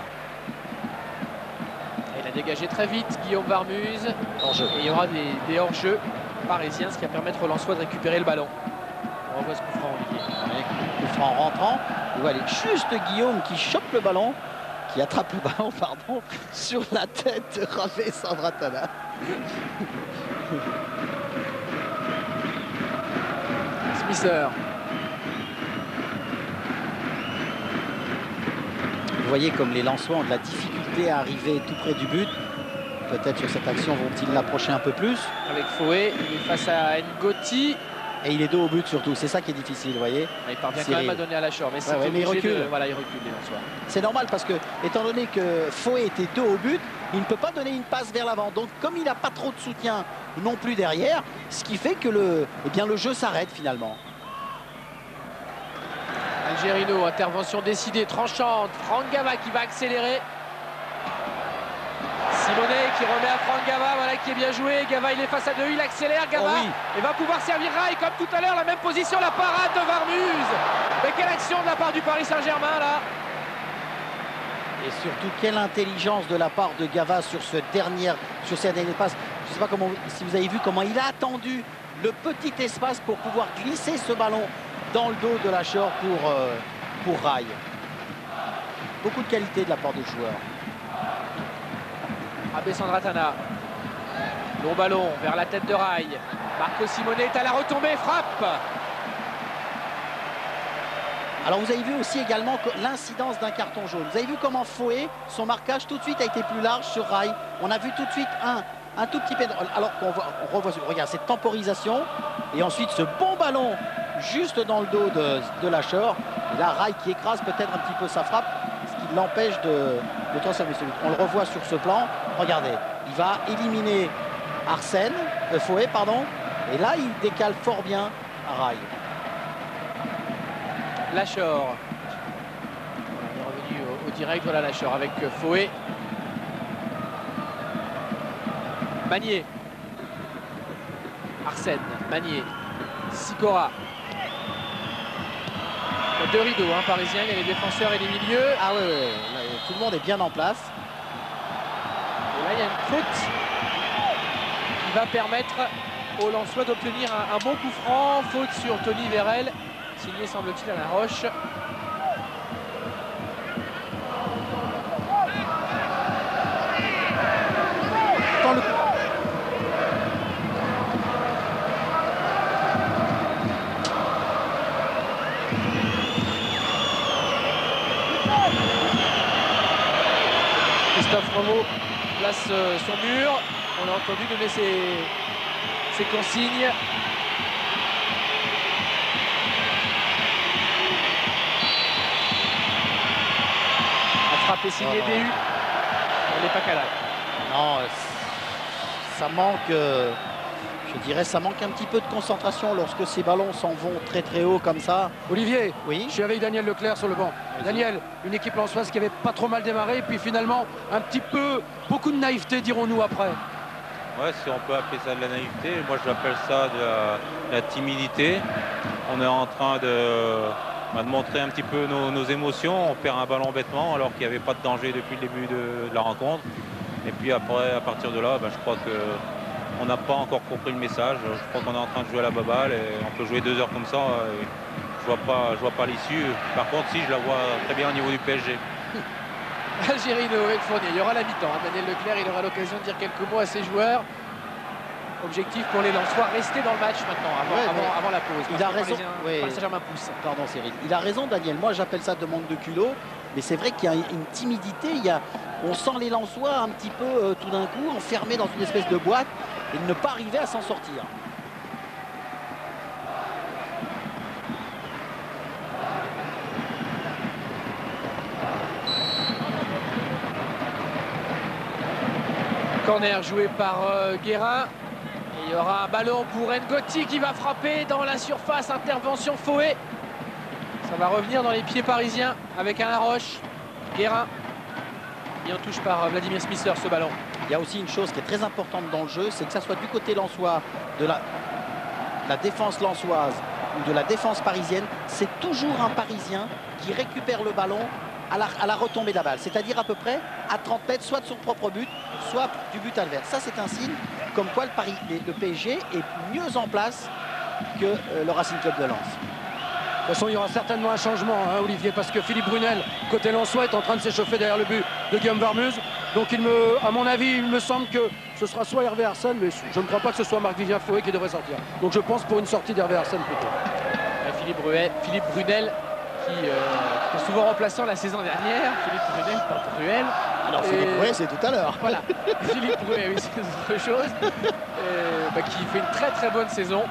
Et il a dégagé très vite Guillaume Varmuz. Hors-jeu. Et il y aura des hors-jeux parisiens, ce qui va permettre aux Lensois de récupérer le ballon. On revoit ce coup franc, Olivier. Ouais, coup franc en rentrant. Vous voyez juste Guillaume qui chope le ballon, qui attrape le ballon, pardon, sur la tête de Rabé Sandratana. Smisser. Vous voyez comme les Lensois ont de la difficulté à arriver tout près du but. Peut-être sur cette action vont-ils l'approcher un peu plus. Avec Foé, il est face à Ngoti. Et il est dos au but surtout, c'est ça qui est difficile, vous voyez. Il parvient quand même à donner à la Chor, mais, mais il recule. Voilà, il recule les Lensois. C'est normal parce que, étant donné que Foé était dos au but, il ne peut pas donner une passe vers l'avant. Donc comme il n'a pas trop de soutien non plus derrière, ce qui fait que le jeu s'arrête finalement. Algerino, intervention décidée, tranchante. Franck Gava qui va accélérer. Simonet qui remet à Franck Gava, voilà qui est bien joué. Gava il est face à deux, il accélère Gava et va pouvoir servir Rai comme tout à l'heure, la même position, la parade de Varmuz. Mais quelle action de la part du Paris Saint-Germain là. Et surtout quelle intelligence de la part de Gava sur cette dernière passe. Je ne sais pas si vous avez vu comment il a attendu le petit espace pour pouvoir glisser ce ballon dans le dos de la Chor pour Rai. Beaucoup de qualité de la part du joueur. Rabé Sandratana. Long ballon vers la tête de Rai. Marco Simonet est à la retombée, frappe. Alors vous avez vu aussi également l'incidence d'un carton jaune. Vous avez vu comment Foé, son marquage tout de suite a été plus large sur Rai. On a vu tout de suite un tout petit peu. Alors qu'on revoit, regarde cette temporisation et ensuite ce bon ballon juste dans le dos de la Chor. Et là Rai qui écrase peut-être un petit peu sa frappe, ce qui l'empêche de transformer celui. On le revoit sur ce plan. Regardez, il va éliminer Foé, pardon. Et là il décale fort bien Rai. Lachor. On est revenu au direct, voilà Lachor avec Foé. Magnier. Arsène, Magnier. Sicora. Deux rideaux parisiens, il y a les défenseurs et les milieux. Ah oui, tout le monde est bien en place. Et là il y a une faute qui va permettre aux Lensois d'obtenir un bon coup franc. Faute sur Tony Vérel. Signé semble-t-il à la Roche. Dans le... Christophe Romo place son mur. On a entendu donner ses consignes. Frappé signé DU. On n'est pas qu'à là. Non, ça manque Je dirais ça manque un petit peu de concentration lorsque ces ballons s'en vont très très haut comme ça. Olivier, Oui. je suis avec Daniel Leclerc sur le banc. Daniel, une équipe lensoise qui avait pas trop mal démarré, puis finalement un petit peu, beaucoup de naïveté dirons-nous après. Ouais, si on peut appeler ça de la naïveté, moi je l'appelle ça de la timidité. On est en train de montrer un petit peu nos émotions. On perd un ballon bêtement alors qu'il n'y avait pas de danger depuis le début de la rencontre. Et puis après, à partir de là, je crois qu'on n'a pas encore compris le message. Je crois qu'on est en train de jouer à la baballe et on peut jouer 2 heures comme ça. Et je vois pas l'issue. Par contre, si, je la vois très bien au niveau du PSG. Algérino avec Fournier. Il y aura la mi-temps. Daniel Leclerc, il aura l'occasion de dire quelques mots à ses joueurs. Objectif pour les Lensois, rester dans le match maintenant, avant la pause. Il a raison. Paris Saint-Germain pousse. Pardon Cyril. Il a raison Daniel. Moi j'appelle ça de manque de culot. Mais c'est vrai qu'il y a une timidité. On sent les Lensois un petit peu tout d'un coup enfermés dans une espèce de boîte et ne pas arriver à s'en sortir. Corner joué par Guérin. Et il y aura un ballon pour Ngoti qui va frapper dans la surface. Intervention Fouet. Ça va revenir dans les pieds parisiens avec un Laroche. Guérin. Et on touche par Vladimir Smisser ce ballon. Il y a aussi une chose qui est très importante dans le jeu, c'est que ça soit du côté lensois, de la défense lensoise ou de la défense parisienne, c'est toujours un Parisien qui récupère le ballon à la retombée de la balle, c'est-à-dire à peu près à 30 mètres, soit de son propre but, soit du but adverse. Ça, c'est un signe comme quoi le PSG est mieux en place que le Racing Club de Lens. De toute façon, il y aura certainement un changement, hein, Olivier, parce que Philippe Brunel, côté lensois, est en train de s'échauffer derrière le but de Guillaume Varmuse. Donc, à mon avis, il me semble que ce sera soit Hervé Arsène, mais je ne crois pas que ce soit Marc-Vivien Fouet qui devrait sortir. Donc, je pense pour une sortie d'Hervé Arsène plutôt. Philippe Brunel qui était souvent remplaçant la saison dernière. Philippe Brunel, pas Bruel. Alors, Philippe Brunel, c'est tout à l'heure. Voilà, Philippe Brunel, oui, c'est autre chose. Qui fait une très très bonne saison.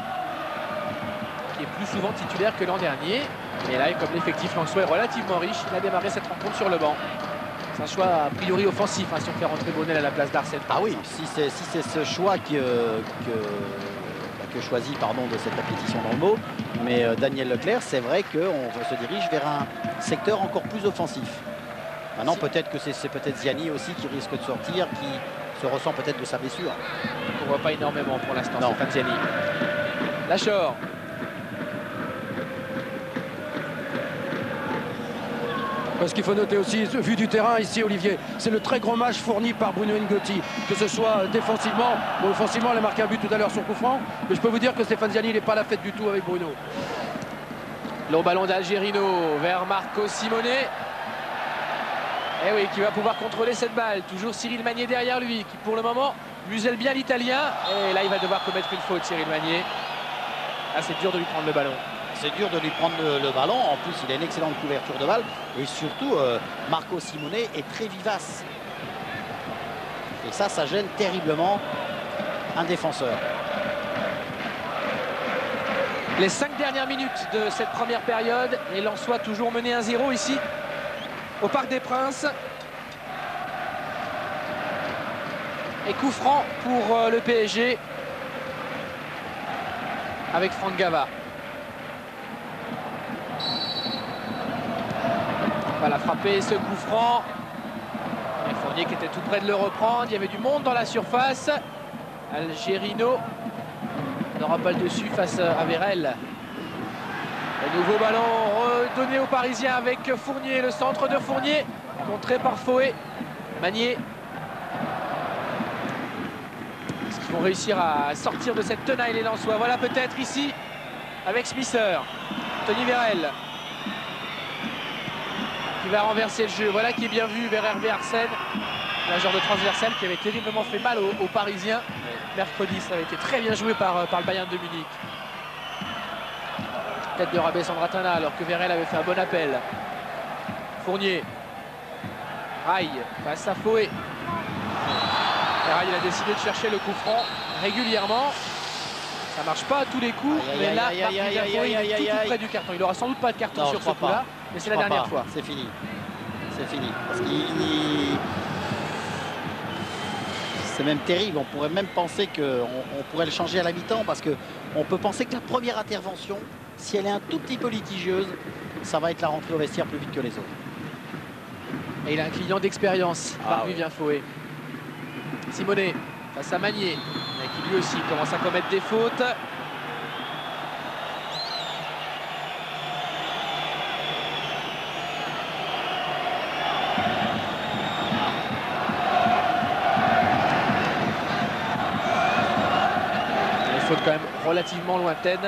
Qui est plus souvent titulaire que l'an dernier. Et là, comme l'effectif lensois est relativement riche, il a démarré cette rencontre sur le banc. C'est un choix a priori offensif, hein, si on fait rentrer Brunel à la place d'Arsène. Ah oui, si c'est ce choix que choisit de cette répétition dans le mot. Mais Daniel Leclerc, c'est vrai qu'on se dirige vers un secteur encore plus offensif. Maintenant, peut-être que c'est peut-être Ziani aussi qui risque de sortir, qui se ressent peut-être de sa blessure. On ne voit pas énormément pour l'instant, Stéphane Ziani. Lachor. Ce qu'il faut noter aussi, vu du terrain ici, Olivier, c'est le très grand match fourni par Bruno Ngoti, que ce soit défensivement. Bon, offensivement, il a marqué un but tout à l'heure sur coup franc, mais je peux vous dire que Stéphane Ziani n'est pas à la fête du tout avec Bruno. Long ballon d'Algérino vers Marco Simone. Et oui, qui va pouvoir contrôler cette balle. Toujours Cyril Magnier derrière lui, qui pour le moment muselle bien l'Italien. Et là, il va devoir commettre une faute, Cyril Magnier. Ah, c'est dur de lui prendre le ballon. C'est dur de lui prendre le ballon. En plus, il a une excellente couverture de balle. Et surtout, Marco Simone est très vivace. Et ça gêne terriblement un défenseur. Les 5 dernières minutes de cette première période. Les Lensois toujours menés 1-0 ici, au Parc des Princes. Et coup franc pour le PSG. Avec Franck Gava. Voilà, frapper ce coup franc. Et Fournier qui était tout près de le reprendre. Il y avait du monde dans la surface. Algérino n'aura pas le dessus face à Vérel. Le nouveau ballon redonné aux Parisiens avec Fournier. Le centre de Fournier, contré par Fouet. Magnier. Est-ce qu'ils vont réussir à sortir de cette tenaille les Lensois? Voilà peut-être ici avec Smisser. Tony Vérel qui va renverser le jeu. Voilà qui est bien vu vers Hervé Arsène. Un genre de transversal qui avait terriblement fait mal aux Parisiens. Mercredi, ça avait été très bien joué par le Bayern de Munich. Tête de Rabé Sandratana alors que Vérel avait fait un bon appel. Fournier. Rail face à Fouet. Et Rail a décidé de chercher le coup franc régulièrement. Ça marche pas à tous les coups, mais là, il est tout près du carton. Il aura sans doute pas de carton sur ce coup-là, mais c'est la dernière fois. C'est fini. C'est fini. Parce C'est même terrible. On pourrait même penser qu'on pourrait le changer à la mi-temps parce qu'on peut penser que la première intervention, si elle est un tout petit peu litigieuse, ça va être la rentrée au vestiaire plus vite que les autres. Et il a un client d'expérience, Marc Vivien Fouet. Simonet face à Magnier, mais qui lui aussi commence à commettre des fautes. Des fautes quand même relativement lointaines.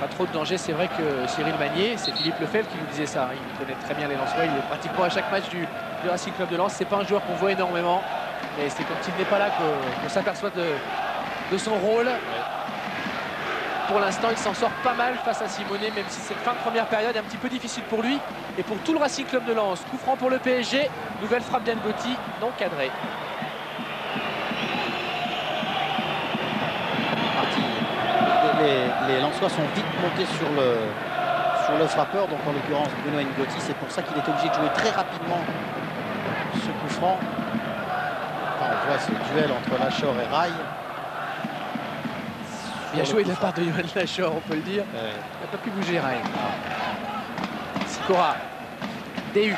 Pas trop de danger, c'est vrai que Cyril Magnier, c'est Philippe Lefebvre qui nous disait ça, il connaît très bien les Lensois, il est pratiquement à chaque match du Racing Club de Lens. C'est pas un joueur qu'on voit énormément, mais c'est quand il n'est pas là qu'on s'aperçoit de son rôle. Pour l'instant, il s'en sort pas mal face à Simonet, même si cette fin de première période est un petit peu difficile pour lui et pour tout le Racing Club de Lens. Coup franc pour le PSG, nouvelle frappe d'N'Goti, non cadrée. Les Lensois sont vite montés sur le frappeur, donc en l'occurrence Bruno N'Goti. C'est pour ça qu'il est obligé de jouer très rapidement ce coup franc. Enfin, on voit ce duel entre Lachor et Rai. Bien joué de la part de Johan Lachor, on peut le dire. Il n'a pas pu bouger Rai. Sikora, DU,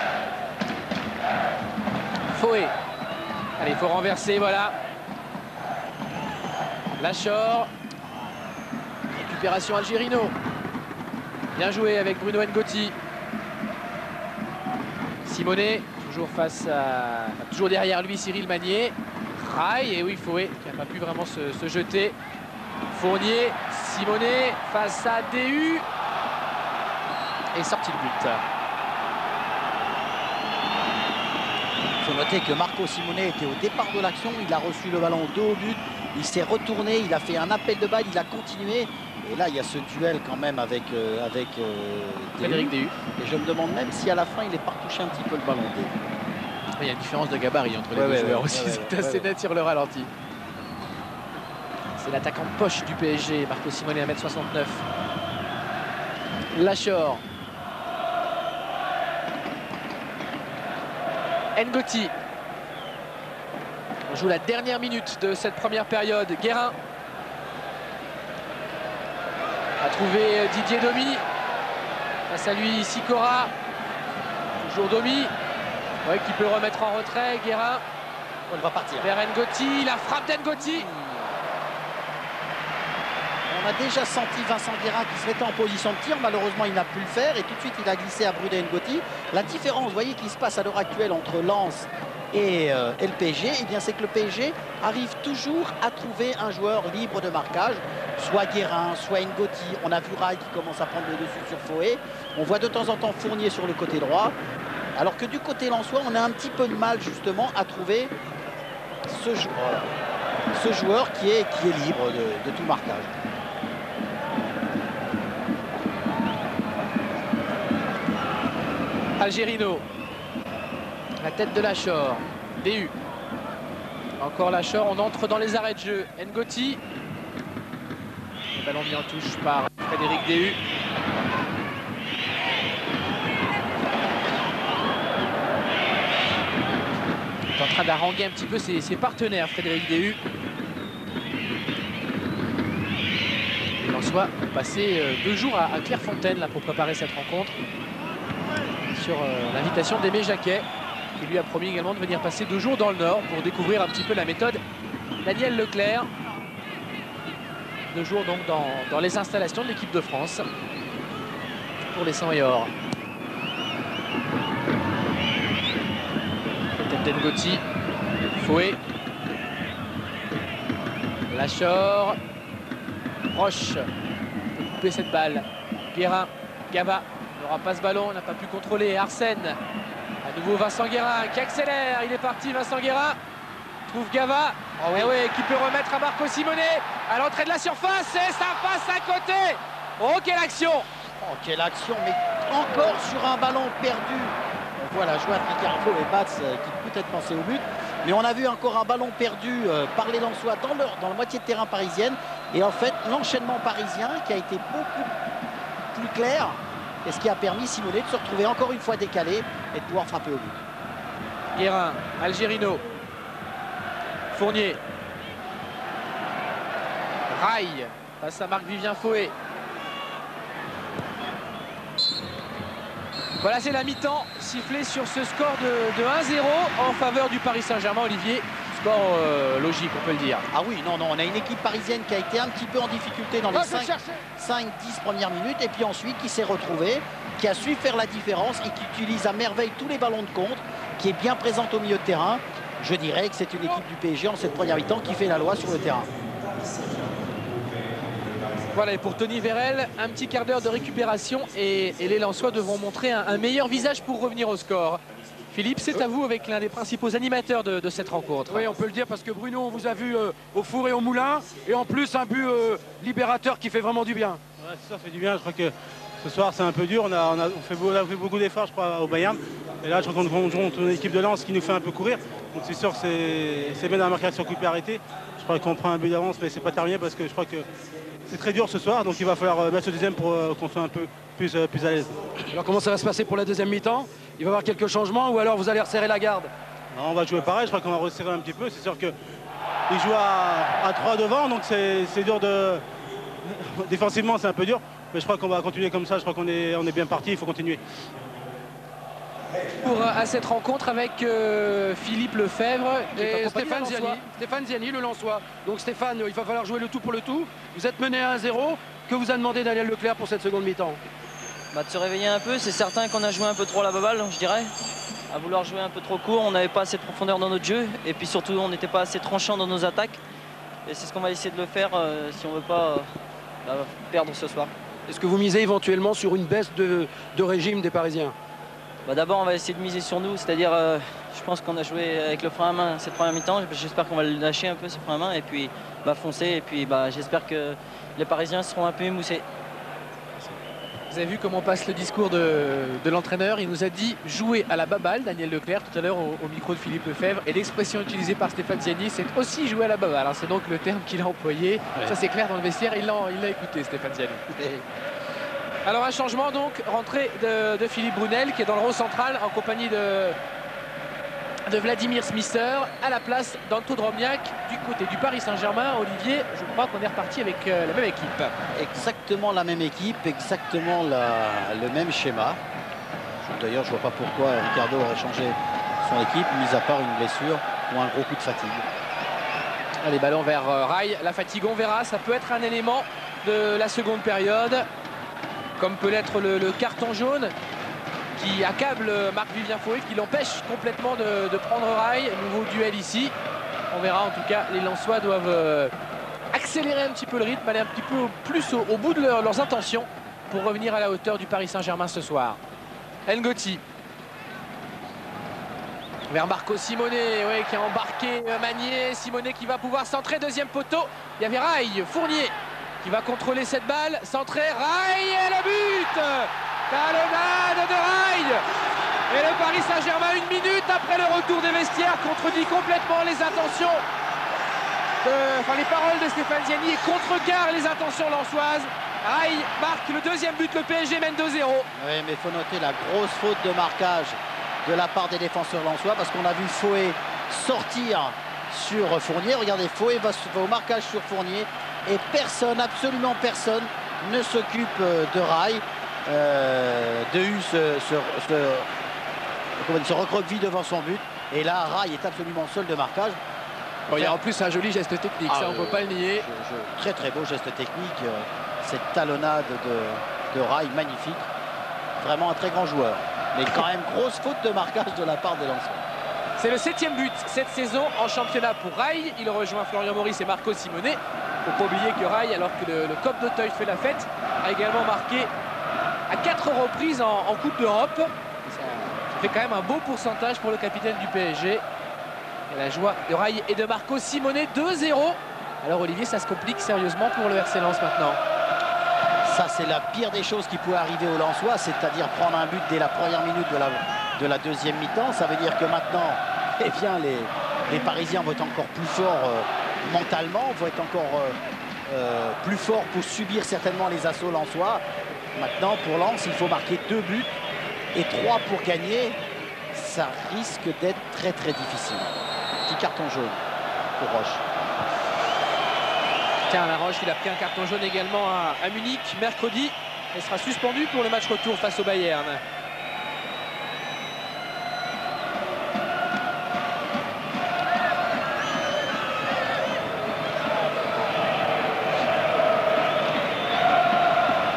Fouet. Allez, il faut renverser, voilà. Lachor. Récupération Algerino. Bien joué avec Bruno N'Goti. Simonet, toujours toujours derrière lui Cyril Magnier. Rai, et oui, Fouet qui n'a pas pu vraiment se jeter. Fournier, Simonet face à DU. Et sortie de but. Il faut noter que Marco Simonet était au départ de l'action. Il a reçu le ballon dos au but. Il s'est retourné, il a fait un appel de balle, il a continué. Et là, il y a ce duel quand même avec Frédéric DU. Et je me demande même si à la fin, il n'est pas retouché un petit peu le ballon DU. Il y a une différence de gabarit entre les deux joueurs aussi. C'est assez net sur le ralenti. C'est l'attaquant poche du PSG, Marco Simonet, 1m69. Lachor. N'Goti. On joue la dernière minute de cette première période. Guérin a trouvé Didier Domi. Face à lui, Sikora. Toujours Domi. Ouais, qui peut remettre en retrait. Guérin. On va partir. Vers N'Goti. La frappe d'N'Goti. On a déjà senti Vincent Guérin qui se mettait en position de tir. Malheureusement, il n'a pu le faire. Et tout de suite, il a glissé à Bruno N'Goti. La différence, vous voyez, qui se passe à l'heure actuelle entre Lens et le PSG, eh bien c'est que le PSG arrive toujours à trouver un joueur libre de marquage, soit Guérin, soit N'Goti. On a vu Rai qui commence à prendre le dessus sur Fouet. On voit de temps en temps Fournier sur le côté droit. Alors que du côté lensois, on a un petit peu de mal justement à trouver ce joueur qui est libre de tout marquage. Algerino. La tête de Lachor. DU. Encore Lachor. On entre dans les arrêts de jeu. N'Goti. Le ballon mis en touche par Frédéric DU. Il est en train d'haranguer un petit peu ses partenaires, Frédéric DU. Les Lensois ont passé 2 jours à Clairefontaine là, pour préparer cette rencontre. Sur l'invitation d'Aimé Jacquet, qui lui a promis également de venir passer 2 jours dans le Nord pour découvrir un petit peu la méthode Daniel Leclerc. 2 jours donc dans les installations de l'équipe de France pour les 100 et or. Tête d'N'Goti, Fouet, Lachor, Roche, peut couper cette balle. Guérin, Gava. N'aura pas ce ballon, n'a pas pu contrôler. Arsène, à nouveau Vincent Guérin qui accélère, il est parti Vincent Guérin, trouve Gava, et ouais, qui peut remettre à Marco Simonet à l'entrée de la surface et ça passe à côté. Oh quelle action! Oh quelle action, mais encore sur un ballon perdu. On voit la joie de Ricardo et Bats qui peut-être pensaient au but, mais on a vu encore un ballon perdu par les Lensois dans la moitié de terrain parisienne, et en fait l'enchaînement parisien qui a été beaucoup plus clair. Et ce qui a permis Simonet de se retrouver encore une fois décalé et de pouvoir frapper au but. Guérin, Algerino. Fournier. Rail passe à Marc-Vivien Foé. Voilà, c'est la mi-temps sifflée sur ce score de 1-0 en faveur du Paris Saint-Germain. Olivier, score logique, on peut le dire. Ah oui, non, on a une équipe parisienne qui a été un petit peu en difficulté dans les 5-10 premières minutes et puis ensuite qui s'est retrouvée, qui a su faire la différence et qui utilise à merveille tous les ballons de contre, qui est bien présente au milieu de terrain. Je dirais que c'est une équipe du PSG en cette première mi-temps qui fait la loi sur le terrain. Voilà, et pour Tony Vérel, un petit quart d'heure de récupération et les Lensois devront montrer un meilleur visage pour revenir au score. Philippe, c'est à vous avec l'un des principaux animateurs de cette rencontre. Oui, on peut le dire parce que Bruno, on vous a vu au four et au moulin. Et en plus, un but libérateur qui fait vraiment du bien. Ouais, ça fait du bien. Je crois que ce soir, c'est un peu dur. On a fait beaucoup d'efforts, je crois, au Bayern. Et là, je crois qu'on joue contre une équipe de Lens qui nous fait un peu courir. Donc c'est sûr que c'est bien d'avoir marqué sur coup de pied arrêté. Je crois qu'on prend un but d'avance, mais c'est pas terminé parce que je crois que c'est très dur ce soir. Donc il va falloir mettre le deuxième pour qu'on soit un peu plus à l'aise. Alors comment ça va se passer pour la deuxième mi-temps? Il va y avoir quelques changements ou alors vous allez resserrer la garde? Non, on va jouer pareil. Je crois qu'on va resserrer un petit peu. C'est sûr qu'il joue à 3 devant, donc c'est dur de... Défensivement, c'est un peu dur. Mais je crois qu'on va continuer comme ça. Je crois qu'on est bien parti. Il faut continuer. À cette rencontre avec Philippe Lefebvre et Stéphane Ziani, le Lensois. Donc Stéphane, il va falloir jouer le tout pour le tout. Vous êtes mené à 1-0. Que vous a demandé Daniel Leclerc pour cette seconde mi-temps? De se réveiller un peu. C'est certain qu'on a joué un peu trop à la baballe, je dirais. À vouloir jouer un peu trop court, on n'avait pas assez de profondeur dans notre jeu. Et puis surtout, on n'était pas assez tranchant dans nos attaques. Et c'est ce qu'on va essayer de le faire si on ne veut pas perdre ce soir. Est-ce que vous misez éventuellement sur une baisse de régime des Parisiens? D'abord, on va essayer de miser sur nous, c'est-à-dire, je pense qu'on a joué avec le frein à main cette première mi-temps. J'espère qu'on va le lâcher un peu, ce frein à main, et puis foncer. Et puis j'espère que les Parisiens seront un peu émoussés. Vous avez vu comment passe le discours de l'entraîneur. Il nous a dit jouer à la baballe, Daniel Leclerc, tout à l'heure au micro de Philippe Lefebvre. Et l'expression utilisée par Stéphane Ziani, c'est aussi jouer à la baballe. C'est donc le terme qu'il a employé. Ouais. Ça, c'est clair dans le vestiaire. Il l'a écouté, Stéphane Ziani. Alors un changement donc, rentrée de Philippe Brunel qui est dans le rôle central en compagnie de Vladimir Smisser à la place d'Anto Drobniak du côté du Paris Saint-Germain. Olivier, je crois qu'on est reparti avec la même équipe. Exactement la même équipe, exactement le même schéma. D'ailleurs, je ne vois pas pourquoi Ricardo aurait changé son équipe, mis à part une blessure ou un gros coup de fatigue. Allez, ballon vers Rail. La fatigue, on verra, ça peut être un élément de la seconde période. Comme peut l'être le carton jaune qui accable Marc-Vivien Foé, qui l'empêche complètement de prendre Rail. Nouveau duel ici. On verra, en tout cas, les Lensois doivent accélérer un petit peu le rythme, aller un petit peu plus au bout de leurs intentions pour revenir à la hauteur du Paris Saint-Germain ce soir. Ngoti. Vers Marco Simonet, ouais, qui a embarqué Magnier. Simonet qui va pouvoir centrer, deuxième poteau. Il y avait Rail, Fournier qui va contrôler cette balle, centrer, Rail et le but! Talonnade de Rail! Et le Paris Saint-Germain, 1 minute après le retour des vestiaires, contredit complètement les intentions, les paroles de Stéphane Ziani et contrecarre les intentions lensoises. Rail marque le deuxième but, le PSG mène 2-0. Oui, mais il faut noter la grosse faute de marquage de la part des défenseurs lensois parce qu'on a vu Foé sortir sur Fournier. Regardez, Foé va au marquage sur Fournier. Et personne, absolument personne, ne s'occupe de Rail. Dehu se recroqueville devant son but. Et là, Rail est absolument seul de marquage. Bon, il y a en plus un joli geste technique, ça on ne peut pas le nier. Très très beau geste technique. Cette talonnade de Rail, magnifique. Vraiment un très grand joueur. Mais quand même, grosse faute de marquage de la part des Lensois. C'est le 7e but cette saison en championnat pour Rail. Il rejoint Florian Maurice et Marco Simonet. Il ne faut pas oublier que Rail, alors que le COP d'Auteuil fait la fête, a également marqué à 4 reprises en Coupe d'Europe. Ça fait quand même un beau pourcentage pour le capitaine du PSG. Et la joie de Rail et de Marco Simonet, 2-0. Alors Olivier, ça se complique sérieusement pour le RC Lens maintenant. Ça, c'est la pire des choses qui pouvait arriver aux Lensois, c'est-à-dire prendre un but dès la première minute de la deuxième mi-temps. Ça veut dire que maintenant, eh bien, les Parisiens vont être encore plus forts mentalement, vont être encore plus forts pour subir certainement les assauts lensois. Maintenant, pour Lens, il faut marquer 2 buts et 3 pour gagner. Ça risque d'être très très difficile. Petit carton jaune. pour Roche. Tiens, la Roche, il a pris un carton jaune également à Munich mercredi et sera suspendu pour le match retour face au Bayern.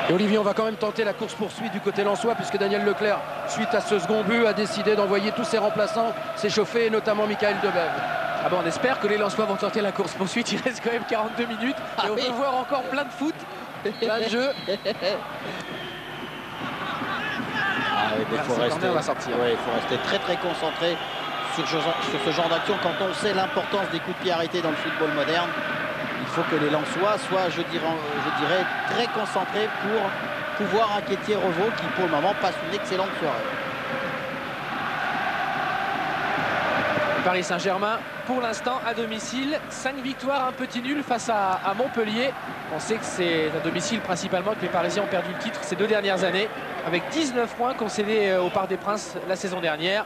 Et Olivier, on va quand même tenter la course-poursuite du côté lensois puisque Daniel Leclerc, suite à ce second but, a décidé d'envoyer tous ses remplaçants s'échauffer, et notamment Michael Debève. Ah bon, on espère que les Lensois vont tenter la course-poursuite. Il reste quand même 42 minutes et on peut voir encore plein de foot, plein de jeux. Il faut rester très très concentré sur ce genre d'action quand on sait l'importance des coups de pied arrêtés dans le football moderne. Il faut que les Lensois soient, je dirais, très concentrés pour pouvoir inquiéter Revaux qui pour le moment passe une excellente soirée. Paris Saint-Germain, pour l'instant à domicile, 5 victoires, un petit nul face à Montpellier. On sait que c'est à domicile principalement que les Parisiens ont perdu le titre ces 2 dernières années, avec 19 points concédés au Parc des Princes la saison dernière.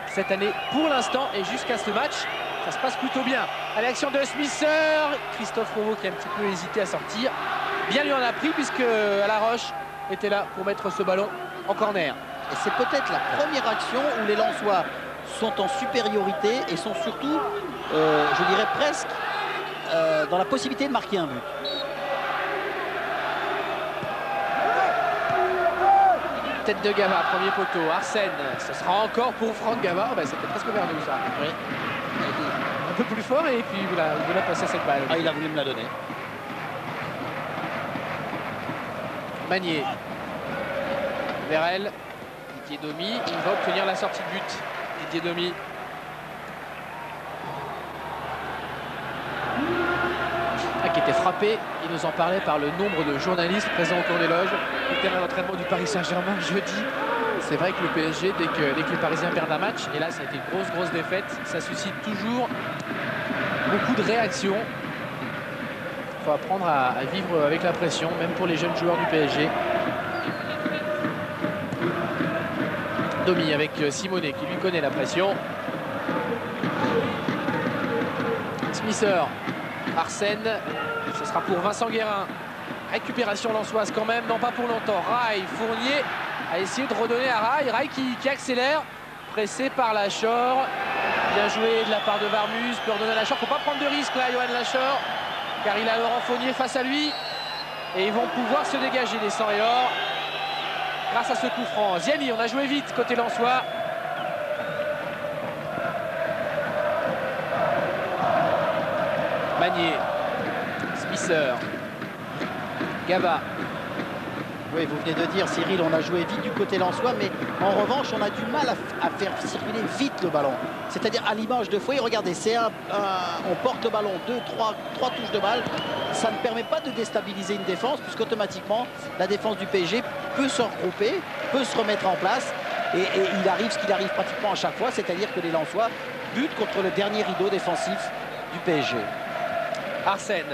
Cette année, pour l'instant, et jusqu'à ce match, ça se passe plutôt bien. À l'action de Smisser, Christophe Revaux qui a un petit peu hésité à sortir. Bien lui en a pris puisque Alaroche était là pour mettre ce ballon en corner. Et c'est peut-être la première action où les Lensois sont en supériorité et sont surtout, je dirais presque, dans la possibilité de marquer un but. Tête de Gava, premier poteau. Arsène, ce sera encore pour Franck Gava. Ben, c'était presque vers nous ça. Oui. Un peu plus fort et puis voilà, il voulait passer cette balle. Ah, il a voulu me la donner. Magnier. Vers elle. Didier Domi. Il va obtenir la sortie de but. Didier Domi. Qui était frappé, il nous en parlait par le nombre de journalistes présents au cours des loges. Le terrain d'entraînement du Paris Saint-Germain jeudi. C'est vrai que le PSG, dès que les Parisiens perdent un match, et là ça a été une grosse défaite, ça suscite toujours beaucoup de réactions. Il faut apprendre à vivre avec la pression, même pour les jeunes joueurs du PSG. Domi avec Simonet qui lui connaît la pression. Smisser. Arsène, ce sera pour Vincent Guérin. Récupération lensoise quand même, non pas pour longtemps. Rai, Fournier a essayé de redonner à Rai. Rai qui accélère, pressé par Lachor. Bien joué de la part de Varmus, peut redonner à Lachor. Faut pas prendre de risque là, Johan Lachor, car il a Laurent Fournier face à lui. Et ils vont pouvoir se dégager des 100 et or grâce à ce coup franc. Ziani, on a joué vite côté lensois. Magnier, Smisser, Gava. Oui, vous venez de dire, Cyril, on a joué vite du côté lensois, mais en revanche, on a du mal à faire circuler vite le ballon. C'est-à-dire à l'image de Fouet, regardez, on porte le ballon, 3 touches de balle. Ça ne permet pas de déstabiliser une défense, puisqu'automatiquement, la défense du PSG peut se regrouper, peut se remettre en place. Et il arrive ce qu'il arrive pratiquement à chaque fois, c'est-à-dire que les Lensois butent contre le dernier rideau défensif du PSG. Arsène.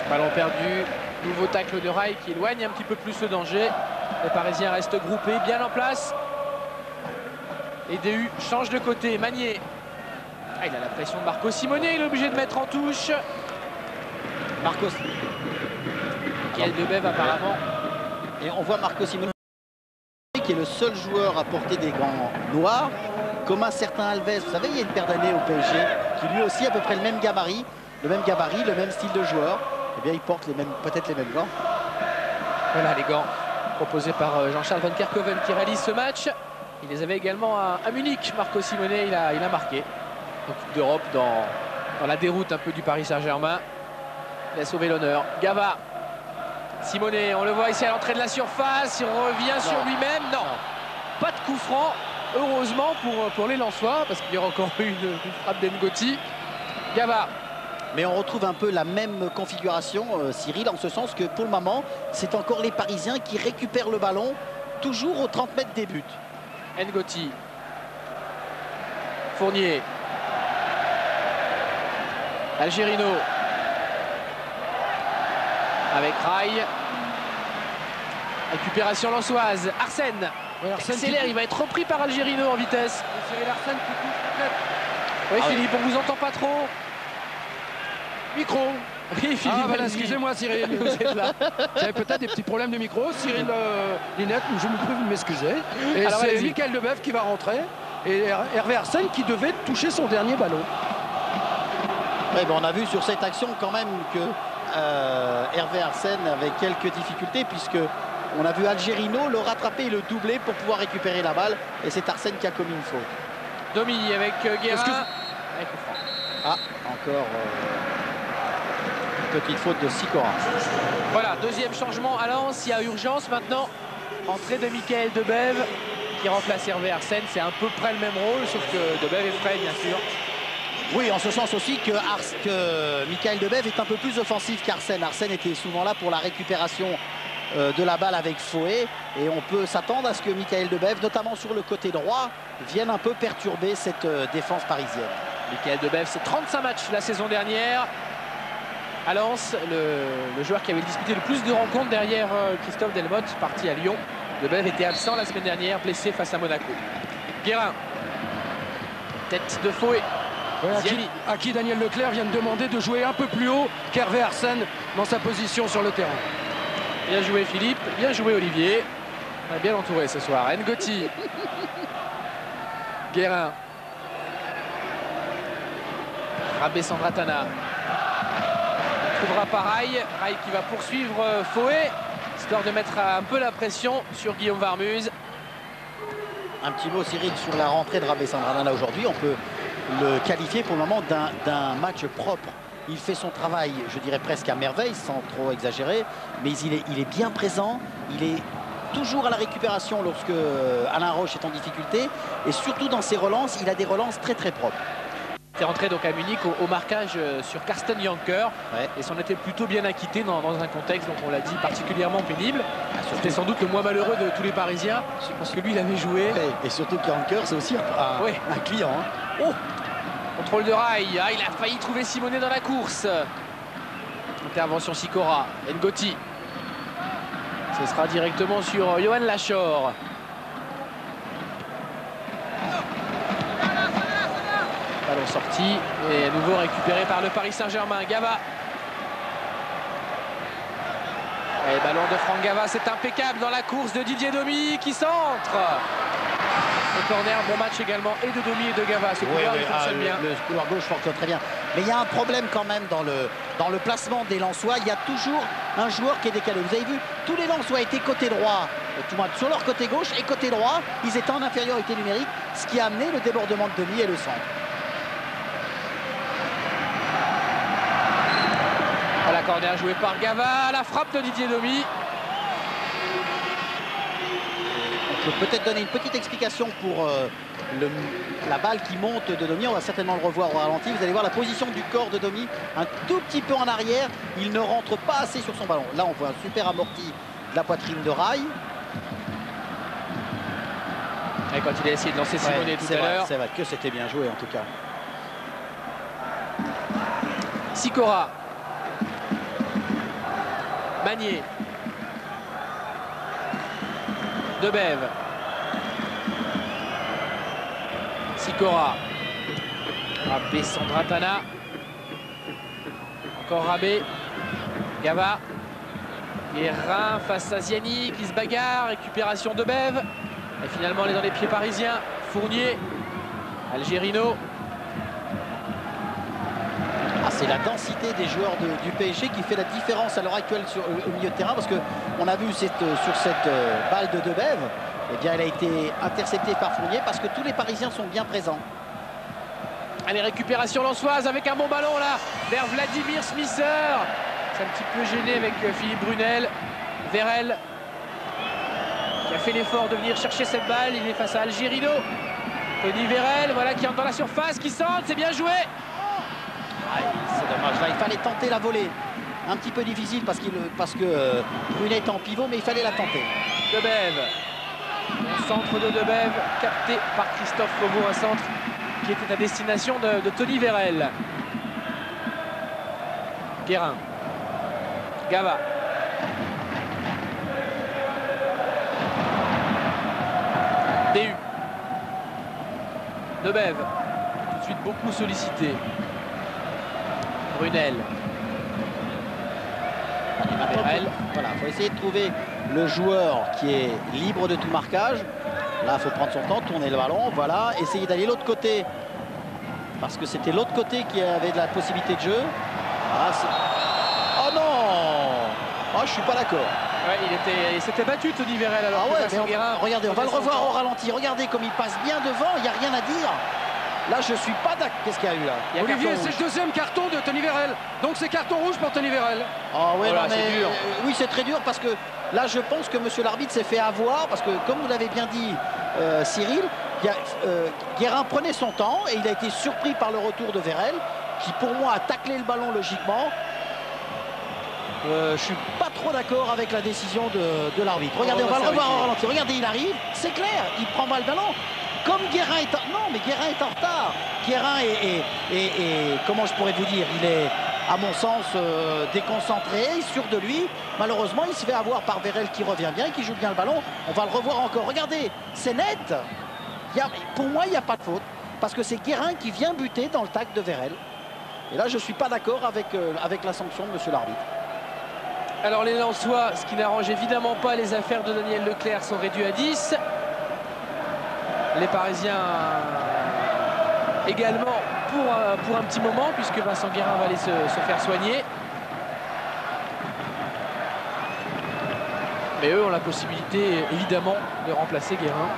Ballon perdu. Nouveau tacle de Rai qui éloigne un petit peu plus le danger. Les Parisiens restent groupés, bien en place. Et DU change de côté. Magnier. Ah, il a la pression de Marco Simonet. Il est obligé de mettre en touche. Marco. Michael Debève apparemment. Et on voit Marco Simonet qui est le seul joueur à porter des gants noirs. Comme un certain Alves, vous savez, il y a une paire d'années au PSG, qui lui aussi a à peu près le même gabarit, le même style de joueur. Eh bien, il porte peut-être les mêmes gants. Voilà les gants proposés par Jean-Charles Van Kerkhoven qui réalise ce match. Il les avait également à Munich. Marco Simonet, il a marqué. En Coupe d'Europe dans la déroute un peu du Paris Saint-Germain. Il a sauvé l'honneur. Gava. Simonet, on le voit ici à l'entrée de la surface. Il revient sur lui-même. Non, pas de coup franc. Heureusement pour les Lensois, parce qu'il y aura encore eu une frappe d'Ngoti. Gava. Mais on retrouve un peu la même configuration, Cyril, en ce sens que pour le moment, c'est encore les Parisiens qui récupèrent le ballon, toujours aux 30 mètres des buts. Ngoti. Fournier. Algerino. Avec Rai. Récupération lensoise. Arsène. Ouais, Arsène accélère, qui- il va être repris par Algerino en vitesse. Cyril Arsène qui touche peut-être. Oui, Ah Philippe, on vous entend pas trop. Micro. Oui, Philippe. Ah voilà, allez-y. excusez-moi Cyril. Vous êtes là. J'avais peut-être des petits problèmes de micro. Cyril Linette, je me prie de m'excuser. Et Alors, c'est allez-y. Michael Debève qui va rentrer. Et Hervé Arsène qui devait toucher son dernier ballon. Ouais, ben on a vu sur cette action quand même que Hervé Arsène avait quelques difficultés puisque on a vu Algerino le rattraper et le doubler pour pouvoir récupérer la balle. Et c'est Arsène qui a commis une faute. Domi avec Guérin. Avec le franc. Ah, encore une petite faute de Sikora. Voilà, deuxième changement à Lens. Il y a urgence maintenant. Entrée de Michael Debève qui remplace Hervé Arsène. C'est à peu près le même rôle, sauf que Debève est frais, bien sûr. Oui, en ce sens aussi que Michael Debève est un peu plus offensif qu'Arsène. Arsène était souvent là pour la récupération de la balle avec Fouet. Et on peut s'attendre à ce que Michael Debève, notamment sur le côté droit, vienne un peu perturber cette défense parisienne. Michael Debève, c'est 35 matchs la saison dernière. À Lens, le joueur qui avait disputé le plus de rencontres derrière Christophe Delmotte, parti à Lyon. Debève était absent la semaine dernière, blessé face à Monaco. Guérin. Tête de Fouet. Ouais, Ziani. à qui Daniel Leclerc vient de demander de jouer un peu plus haut qu'Hervé Arsène dans sa position sur le terrain. Bien joué Philippe, bien joué Olivier. On est bien entouré ce soir. Ngoti. Guérin. Rabé Sandratana. Il trouvera par Rai. Rai qui va poursuivre Fouet, histoire de mettre un peu la pression sur Guillaume Varmuz. Un petit mot, Cyril, sur la rentrée de Rabé Sandratana aujourd'hui. On peut le qualifier pour le moment d'un match propre. Il fait son travail, je dirais presque à merveille, sans trop exagérer, mais il est bien présent, il est toujours à la récupération lorsque Alain Roche est en difficulté, et surtout dans ses relances, il a des relances très très propres. Il est rentré donc à Munich au marquage sur Karsten Janker, Ouais. et s'en était plutôt bien acquitté dans un contexte, donc on l'a dit, particulièrement pénible. C'était sans doute le moins malheureux de tous les Parisiens, parce que lui il avait joué. Et surtout qu'Anker, c'est aussi un client. Hein. Oh, contrôle de Rai. Ah, il a failli trouver Simonet dans la course. Intervention Sikora. Ngoti. Ce sera directement sur Johan Lachor. Ballon sorti et à nouveau récupéré par le Paris Saint-Germain. Gava. Et ballon de Franck Gava, c'est impeccable dans la course de Didier Domi qui centre. Le corner, bon match également et de Domi et de Gava. Ce couloir, il fonctionne bien. Le couloir gauche fonctionne très bien. Mais il y a un problème quand même dans le placement des Lensois. Il y a toujours un joueur qui est décalé. Vous avez vu, tous les Lensois étaient côté droit, tout le monde sur leur côté gauche et côté droit. Ils étaient en infériorité numérique, ce qui a amené le débordement de Domi et le centre. La corner jouée par Gava, la frappe de Didier Domi. On peut peut-être donner une petite explication pour la balle qui monte de Domi. On va certainement le revoir au ralenti. Vous allez voir la position du corps de Domi un tout petit peu en arrière. Il ne rentre pas assez sur son ballon. Là, on voit un super amorti de la poitrine de Rai. Et quand il a essayé de lancer Simonet tout à l'heure. C'est vrai que c'était bien joué en tout cas. Sikora. Magnier. Debève. Sikora. Rabé Sandratana. Encore Rabé. Gava. Guérin face à Ziani qui se bagarre. Récupération de Debève. Et finalement, elle est dans les pieds parisiens. Fournier. Algerino. C'est la densité des joueurs du PSG qui fait la différence à l'heure actuelle au milieu de terrain, parce qu'on a vu sur cette balle de Debève, eh bien, elle a été interceptée par Fournier parce que tous les Parisiens sont bien présents. Allez, récupération lensoise avec un bon ballon là vers Vladimir Smisser. C'est un petit peu gêné avec Philippe Brunel. Vérel qui a fait l'effort de venir chercher cette balle. Il est face à Algerino. Tony Vérel, voilà, qui entre dans la surface, qui centre, c'est bien joué. C'est dommage, là il fallait tenter la volée. Un petit peu difficile parce que Brunet est en pivot, mais il fallait la tenter. Debève. Bon centre de Debève, capté par Christophe Fauveau, un centre qui était à destination de Tony Vérel. Guérin. Gava. Debève, tout de suite beaucoup sollicité. Brunel. Vérel. Voilà, il faut essayer de trouver le joueur qui est libre de tout marquage. Là, il faut prendre son temps, tourner le ballon. Voilà, essayer d'aller de l'autre côté. Parce que c'était l'autre côté qui avait de la possibilité de jeu. Ah, oh non! Oh, je suis pas d'accord. Ouais, il s'était battu, Tony Vérel. Alors ah ouais, mais regardez, on va le revoir au ralenti. Regardez comme il passe bien devant, il n'y a rien à dire. Là, je suis pas d'accord. Qu'est-ce qu'il y a eu là? Olivier, c'est le deuxième carton de Tony Vérel. Donc c'est carton rouge pour Tony Vérel. Ah ouais, voilà, non, mais dur. Oui, c'est très dur parce que là, je pense que monsieur l'arbitre s'est fait avoir parce que, comme vous l'avez bien dit, Cyril, Guérin prenait son temps et il a été surpris par le retour de Vérel, qui pour moi a taclé le ballon logiquement. Je suis pas trop d'accord avec la décision de l'arbitre. Regardez, on va le revoir au ralenti. Regardez, il arrive, c'est clair, il prend mal le ballon. Comme Guérin est en... Non, mais Guérin est en retard. Guérin est comment je pourrais vous dire, il est, à mon sens, déconcentré, sûr de lui. Malheureusement, il se fait avoir par Vérel qui revient bien, qui joue bien le ballon. On va le revoir encore. Regardez, c'est net. Pour moi, il n'y a pas de faute. Parce que c'est Guérin qui vient buter dans le tacle de Vérel. Et là, je ne suis pas d'accord avec la sanction de monsieur l'arbitre. Alors les Lensois, ce qui n'arrange évidemment pas les affaires de Daniel Leclerc, sont réduits à 10. Les Parisiens également pour un petit moment, puisque Vincent Guérin va aller se faire soigner. Mais eux ont la possibilité évidemment de remplacer Guérin.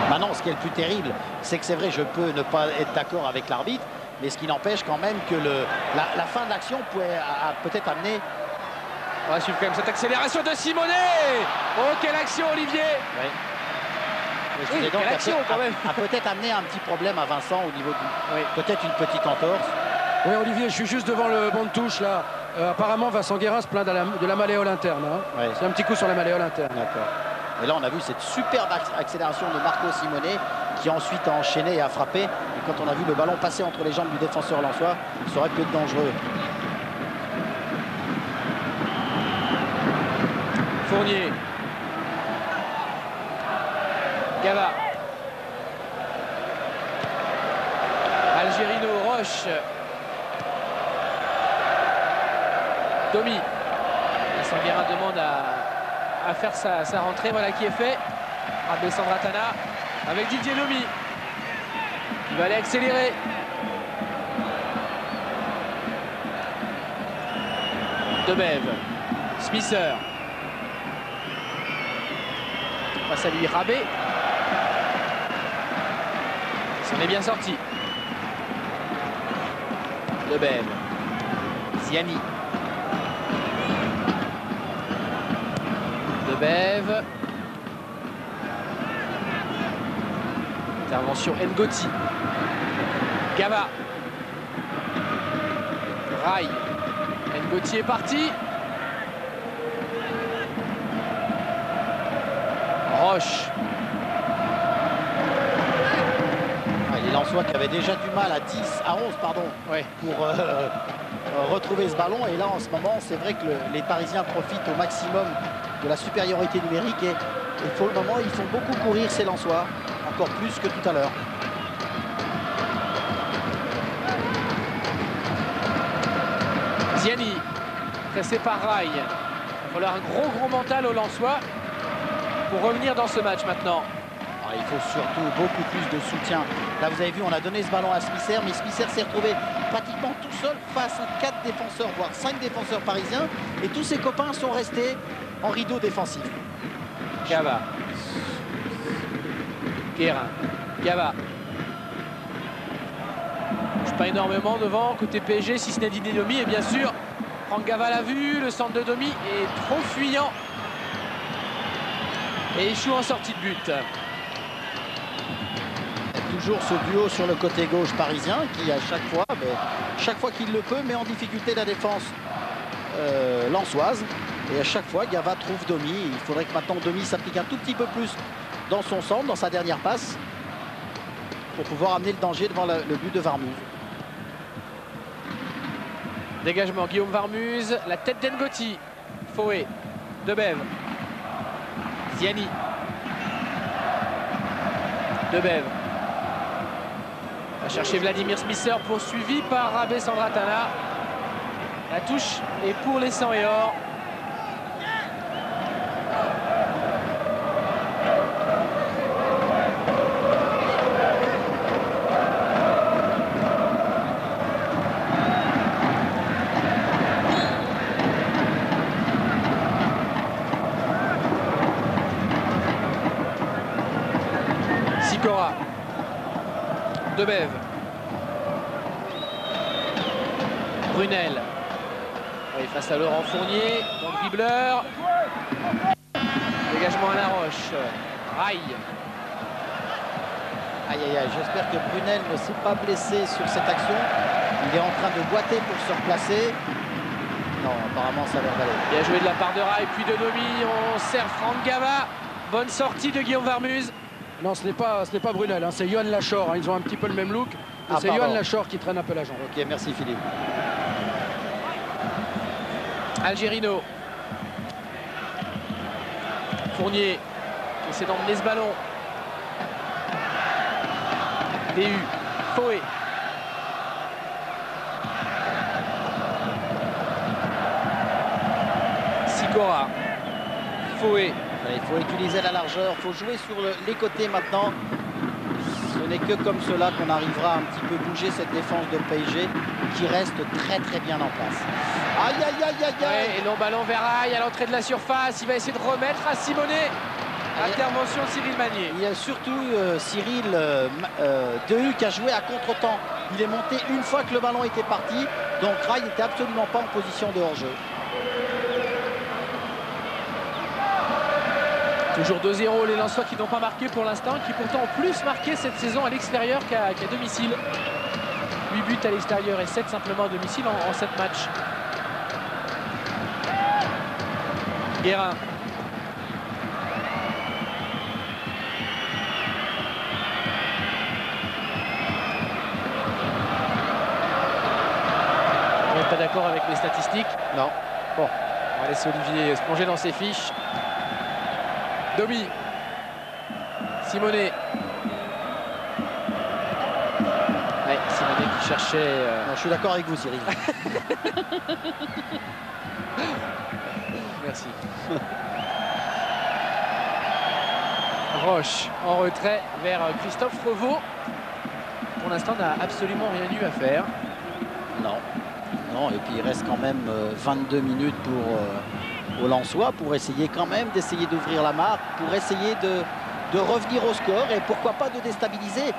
Maintenant, ce qui est le plus terrible, c'est que c'est vrai, je peux ne pas être d'accord avec l'arbitre, mais ce qui n'empêche quand même que la fin de l'action pouvait peut-être amener... On va suivre quand même cette accélération de Simonet. Oh, quelle action, Olivier! Oui. Oui, quelle action, quand même. A peut-être amené un petit problème à Vincent au niveau du... Oui. Peut-être une petite entorse. Oui, Olivier, je suis juste devant le banc de touche, là. Apparemment, Vincent Guérin se plaint de la malléole interne. Hein. Oui. C'est un petit coup sur la malléole interne. D'accord. Et là, on a vu cette superbe accélération de Marco Simonet, qui ensuite a enchaîné et a frappé. Et quand on a vu le ballon passer entre les jambes du défenseur lensois, ça aurait pu être dangereux. Fournier. Gava. Algerino, Roche. Domi. Vincent Guérin demande à faire sa rentrée. Voilà qui est fait. Alessandra Tana avec Didier Domi. Il va aller accélérer. Debève. Smisser. Face à lui, Rabé. S'en est bien sorti. Debève. Ziani. Debève. Intervention Ngoti. Gava. Rail. Ngoti est parti. Roche. Les Lensois qui avaient déjà du mal à 10, à 11 pardon, Ouais. pour retrouver ce ballon. Et là en ce moment c'est vrai que les Parisiens profitent au maximum de la supériorité numérique et pour le moment ils font beaucoup courir ces Lensois, encore plus que tout à l'heure. Ziani, pressé par Rail. Il va falloir un gros mental aux Lensois pour revenir dans ce match maintenant. Alors, il faut surtout beaucoup plus de soutien. Là vous avez vu, on a donné ce ballon à Smisser, mais Smisser s'est retrouvé pratiquement tout seul face à 4 défenseurs, voire 5 défenseurs parisiens. Et tous ses copains sont restés en rideau défensif. Gava. Guérin. Gava. Je pas énormément devant côté PSG, si ce n'est Didier Domi. Et bien sûr, Franck Gava l'a vu, le centre de Domi est trop fuyant. Et échoue en sortie de but. Toujours ce duo sur le côté gauche parisien qui à chaque fois qu'il le peut, met en difficulté la défense lensoise. Et à chaque fois, Gava trouve Domi. Il faudrait que maintenant Domi s'applique un tout petit peu plus dans son centre, dans sa dernière passe, pour pouvoir amener le danger devant le but de Varmuz. Dégagement Guillaume Varmuz, la tête d'Ngoti. Fouet, Debève, Ziani, Debève. Va chercher Vladimir Smisser, poursuivi par Rabé Sandratana. La touche est pour les 100 et or. Sikora, Debève, Brunel, oui, face à Laurent Fournier, donc dribbleur, dégagement à la roche, Rail. Aïe aïe aïe, j'espère que Brunel ne s'est pas blessé sur cette action. Il est en train de boiter pour se replacer. Non, apparemment ça va aller. Bien joué de la part de Rail, puis de Domi, on sert Franck Gava. Bonne sortie de Guillaume Varmuse. Non, ce n'est pas Brunel, hein, c'est Johan Lachor. Hein, ils ont un petit peu le même look. C'est Johan Lachor qui traîne un peu la jambe. Ok, merci Philippe. Algerino. Fournier qui essaie d'emmener ce ballon. DU. Fouet. Sikora. Fouet. Il faut utiliser la largeur, il faut jouer sur les côtés maintenant. Ce n'est que comme cela qu'on arrivera à un petit peu bouger cette défense de PSG qui reste très très bien en place. Aïe aïe aïe aïe aïe. Ouais, et long ballon vers Rail à l'entrée de la surface. Il va essayer de remettre à Simonet. Intervention de Cyril Magnier. Il y a surtout Cyril Dehu qui a joué à contre-temps. Il est monté une fois que le ballon était parti. Donc Rail n'était absolument pas en position de hors-jeu. Toujours 2-0, les Lensois qui n'ont pas marqué pour l'instant, qui pourtant ont plus marqué cette saison à l'extérieur qu'à domicile. 8 buts à l'extérieur et 7 simplement à domicile en 7 matchs. Guérin. Vous n'êtes pas d'accord avec les statistiques? Non. Bon, on va laisser Olivier se plonger dans ses fiches. Domi, Simonet. Ouais, Simonet qui cherchait. Non, je suis d'accord avec vous, Cyril. Merci. Roche en retrait vers Christophe Revaux. Pour l'instant, n'a absolument rien eu à faire. Non. Non, et puis il reste quand même 22 minutes pour. Aux Lensois pour essayer quand même d'essayer d'ouvrir la marque, pour essayer de revenir au score et pourquoi pas de déstabiliser.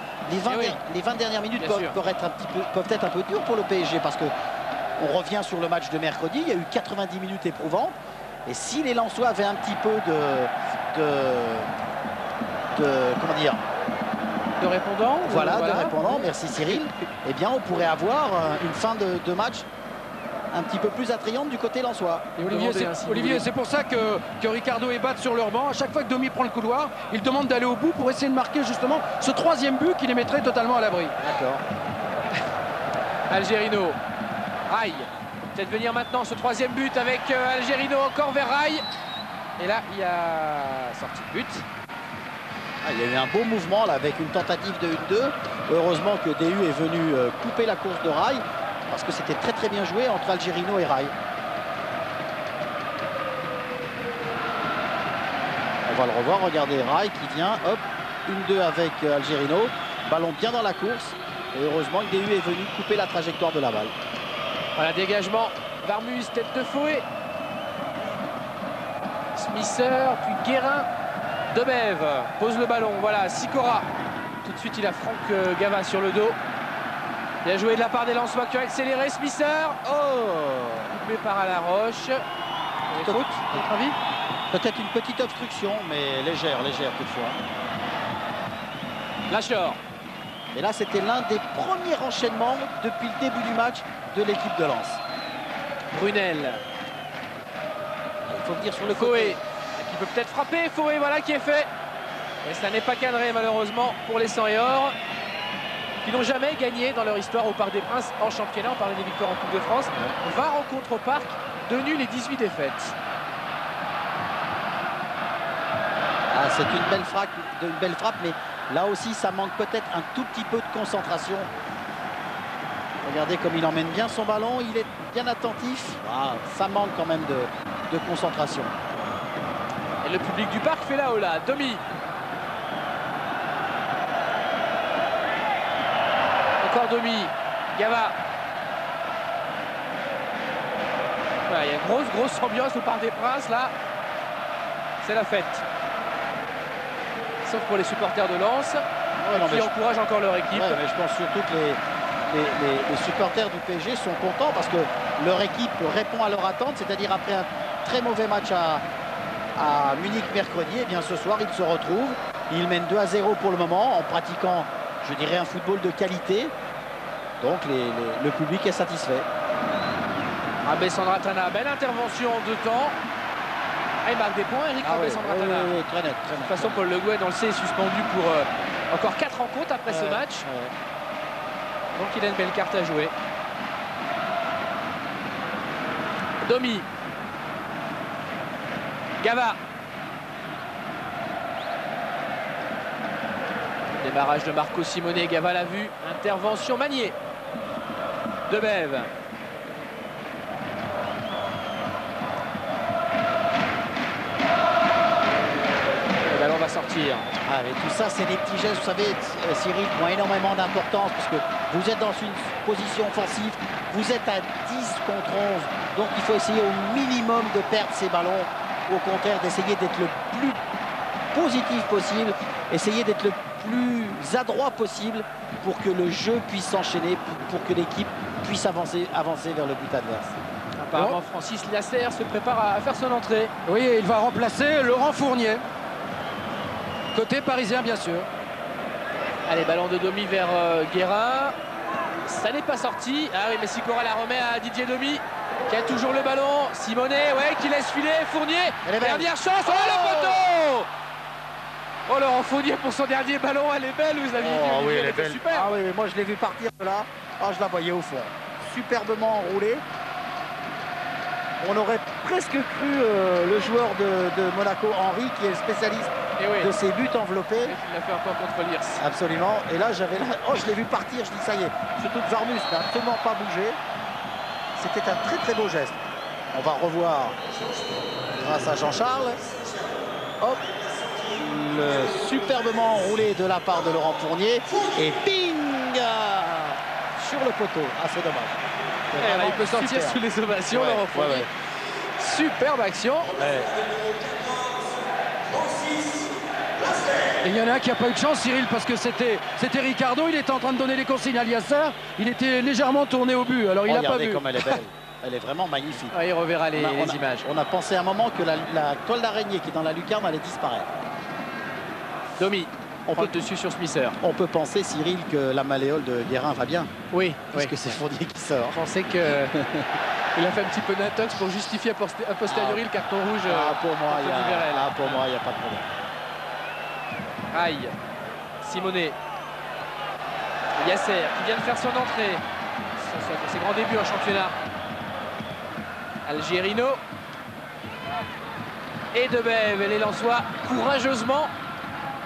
Les 20 dernières minutes peuvent être un peu dures pour le PSG parce que on revient sur le match de mercredi, il y a eu 90 minutes éprouvantes et si les Lensois avaient un petit peu comment dire, de répondants. Voilà, de répondants, merci Cyril. Eh bien on pourrait avoir une fin de match un petit peu plus attrayante du côté lensois. Et Olivier, c'est pour ça que Ricardo est battu sur leur banc. À chaque fois que Domi prend le couloir, il demande d'aller au bout pour essayer de marquer justement ce troisième but qui les mettrait totalement à l'abri. D'accord. Algerino. Rail. Peut-être venir maintenant ce troisième but avec Algerino encore vers Rail. Et là, il y a sortie de but. Il y a eu un beau mouvement là avec une tentative de 1-2. Heureusement que DU est venu couper la course de Rail. Parce que c'était très très bien joué entre Algerino et Rail. On va le revoir, regardez Rail qui vient, hop, 1-2 avec Algerino. Ballon bien dans la course. Et heureusement que DU est venu couper la trajectoire de la balle. Voilà, dégagement. Varmuse, tête de Fouet. Smisser, puis Guérin. Debève pose le ballon. Voilà, Sikora. Tout de suite, il a Franck Gava sur le dos. Bien joué de la part des Lensois qui ont accéléré. Smisser. Oh, coupé par Alaroche. Faute, à votre avis? Peut-être une petite obstruction, mais légère toutefois. Lachor. Et là, c'était l'un des premiers enchaînements depuis le début du match de l'équipe de Lens. Brunel. Il faut venir sur le Fouet, côté. qui peut peut-être frapper. Fouet, voilà qui est fait. Et ça n'est pas cadré malheureusement pour les 100 et or. Qui n'ont jamais gagné dans leur histoire au Parc des Princes en championnat. On parlait des victoires en Coupe de France. 20 rencontres au Parc, 2 nuls et 18 défaites. Ah, c'est une belle frappe, mais là aussi, ça manque peut-être un tout petit peu de concentration. Regardez comme il emmène bien son ballon, il est bien attentif. Ah, ça manque quand même de concentration. Et le public du parc fait la hola. Domi. Encore Domi. Gava. Voilà, il y a une grosse ambiance au Parc des Princes là. C'est la fête. Sauf pour les supporters de Lens qui encouragent encore leur équipe. Ouais, mais je pense surtout que les supporters du PSG sont contents parce que leur équipe répond à leur attente, c'est-à-dire après un très mauvais match à Munich mercredi, et bien ce soir ils se retrouvent. Ils mènent 2-0 pour le moment en pratiquant, je dirais, un football de qualité. Donc le public est satisfait. Abé-Sandratana, belle intervention en 2 temps. Ah, il marque des points, Eric Abé-Sandratana. Oui, très net. De toute façon, Paul Le Guen, on le sait, est suspendu pour encore 4 rencontres après ce match. Donc il a une belle carte à jouer. Domi. Gava. Démarrage de Marco Simone, Gava l'a vu. Intervention Magnier. Debève. Le ballon va sortir. Ah, mais tout ça, c'est des petits gestes, vous savez, Cyril, qui ont énormément d'importance parce que vous êtes dans une position offensive, vous êtes à 10 contre 11, donc il faut essayer au minimum de perdre ces ballons, au contraire d'essayer d'être le plus positif possible, essayer d'être le plus adroit possible pour que le jeu puisse s'enchaîner, pour que l'équipe puisse avancer vers le but adverse. Apparemment, Francis Lasserre se prépare à faire son entrée. Oui, il va remplacer Laurent Fournier. Côté parisien, bien sûr. Allez, ballon de Domi vers Guérin. Ça n'est pas sorti. Ah oui, mais Sikora la remet à Didier Domi, qui a toujours le ballon. Simonet, ouais, qui laisse filer. Fournier, dernière chance. Oh, le poteau! Oh, Laurent Fournier pour son dernier ballon. Elle est belle, vous aviez dit. Oui, elle est belle. Super. Ah oui, mais moi je l'ai vu partir de là. Ah, je la voyais au fond. Superbement enroulée. On aurait presque cru le joueur de Monaco, Henry, qui est le spécialiste de ses buts enveloppés. Il l'a fait encore contre l'IRS. Absolument. Et là, je l'ai vu partir. Je dis, ça y est. Surtout que Varmus n'a absolument pas bougé. C'était un très très beau geste. On va revoir grâce à Jean-Charles. Hop. Le superbement enroulé de la part de Laurent Fournier. Et ping sur le poteau. Ah, c'est dommage. Là, il peut sortir sous les ovations, Laurent Fournier. Superbe action. Et il y en a un qui n'a pas eu de chance, Cyril, parce que c'était Ricardo. Il était en train de donner les consignes à Liassar. Il était légèrement tourné au but. Alors il n'a pas vu. Regardez comme elle est belle. Elle est vraiment magnifique. Il reverra les images. On a pensé à un moment que la toile d'araignée qui est dans la lucarne allait disparaître. Domi, on peut dessus sur Smisser. On peut penser, Cyril, que la malléole de Guérin va bien. Oui. Parce que c'est Fournier qui sort. Je pensais qu'il a fait un petit peu d'intox pour justifier a posteriori le carton rouge. Pour moi, il n'y a pas de problème. Aïe. Simonet. Yasser qui vient de faire son entrée. Ses grands débuts en championnat. Algerino. Et Debève, les Lensois, courageusement,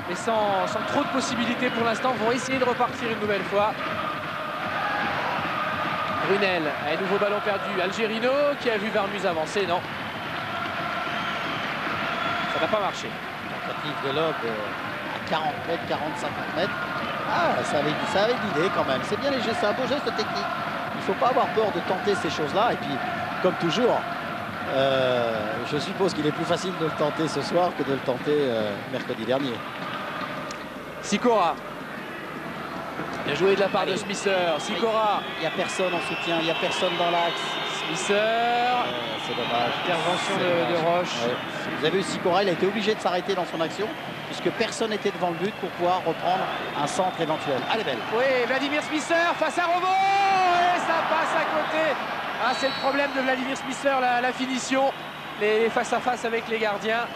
mais sans trop de possibilités pour l'instant, vont essayer de repartir une nouvelle fois. Brunel, un nouveau ballon perdu. Algerino qui a vu Varmus avancer, non. Ça n'a pas marché. Tentative de lob à 40 mètres, 40-50 mètres. Ah, ça avait l'idée quand même. C'est bien léger, c'est un beau geste technique. Il ne faut pas avoir peur de tenter ces choses-là. Et puis, comme toujours, je suppose qu'il est plus facile de le tenter ce soir que de le tenter mercredi dernier. Sikora. Bien joué de la part de Smisser. Sikora. Il n'y a personne en soutien, il n'y a personne dans l'axe. Smisser. C'est dommage. Intervention de Roche. Ouais. Vous avez vu, Sikora, il a été obligé de s'arrêter dans son action puisque personne n'était devant le but pour pouvoir reprendre un centre éventuel. Elle est belle. Oui, Vladimir Smisser face à Robo. Et ça passe à côté. Ah, c'est le problème de Vladimir Smisser, la finition. Les face-à-face avec les gardiens.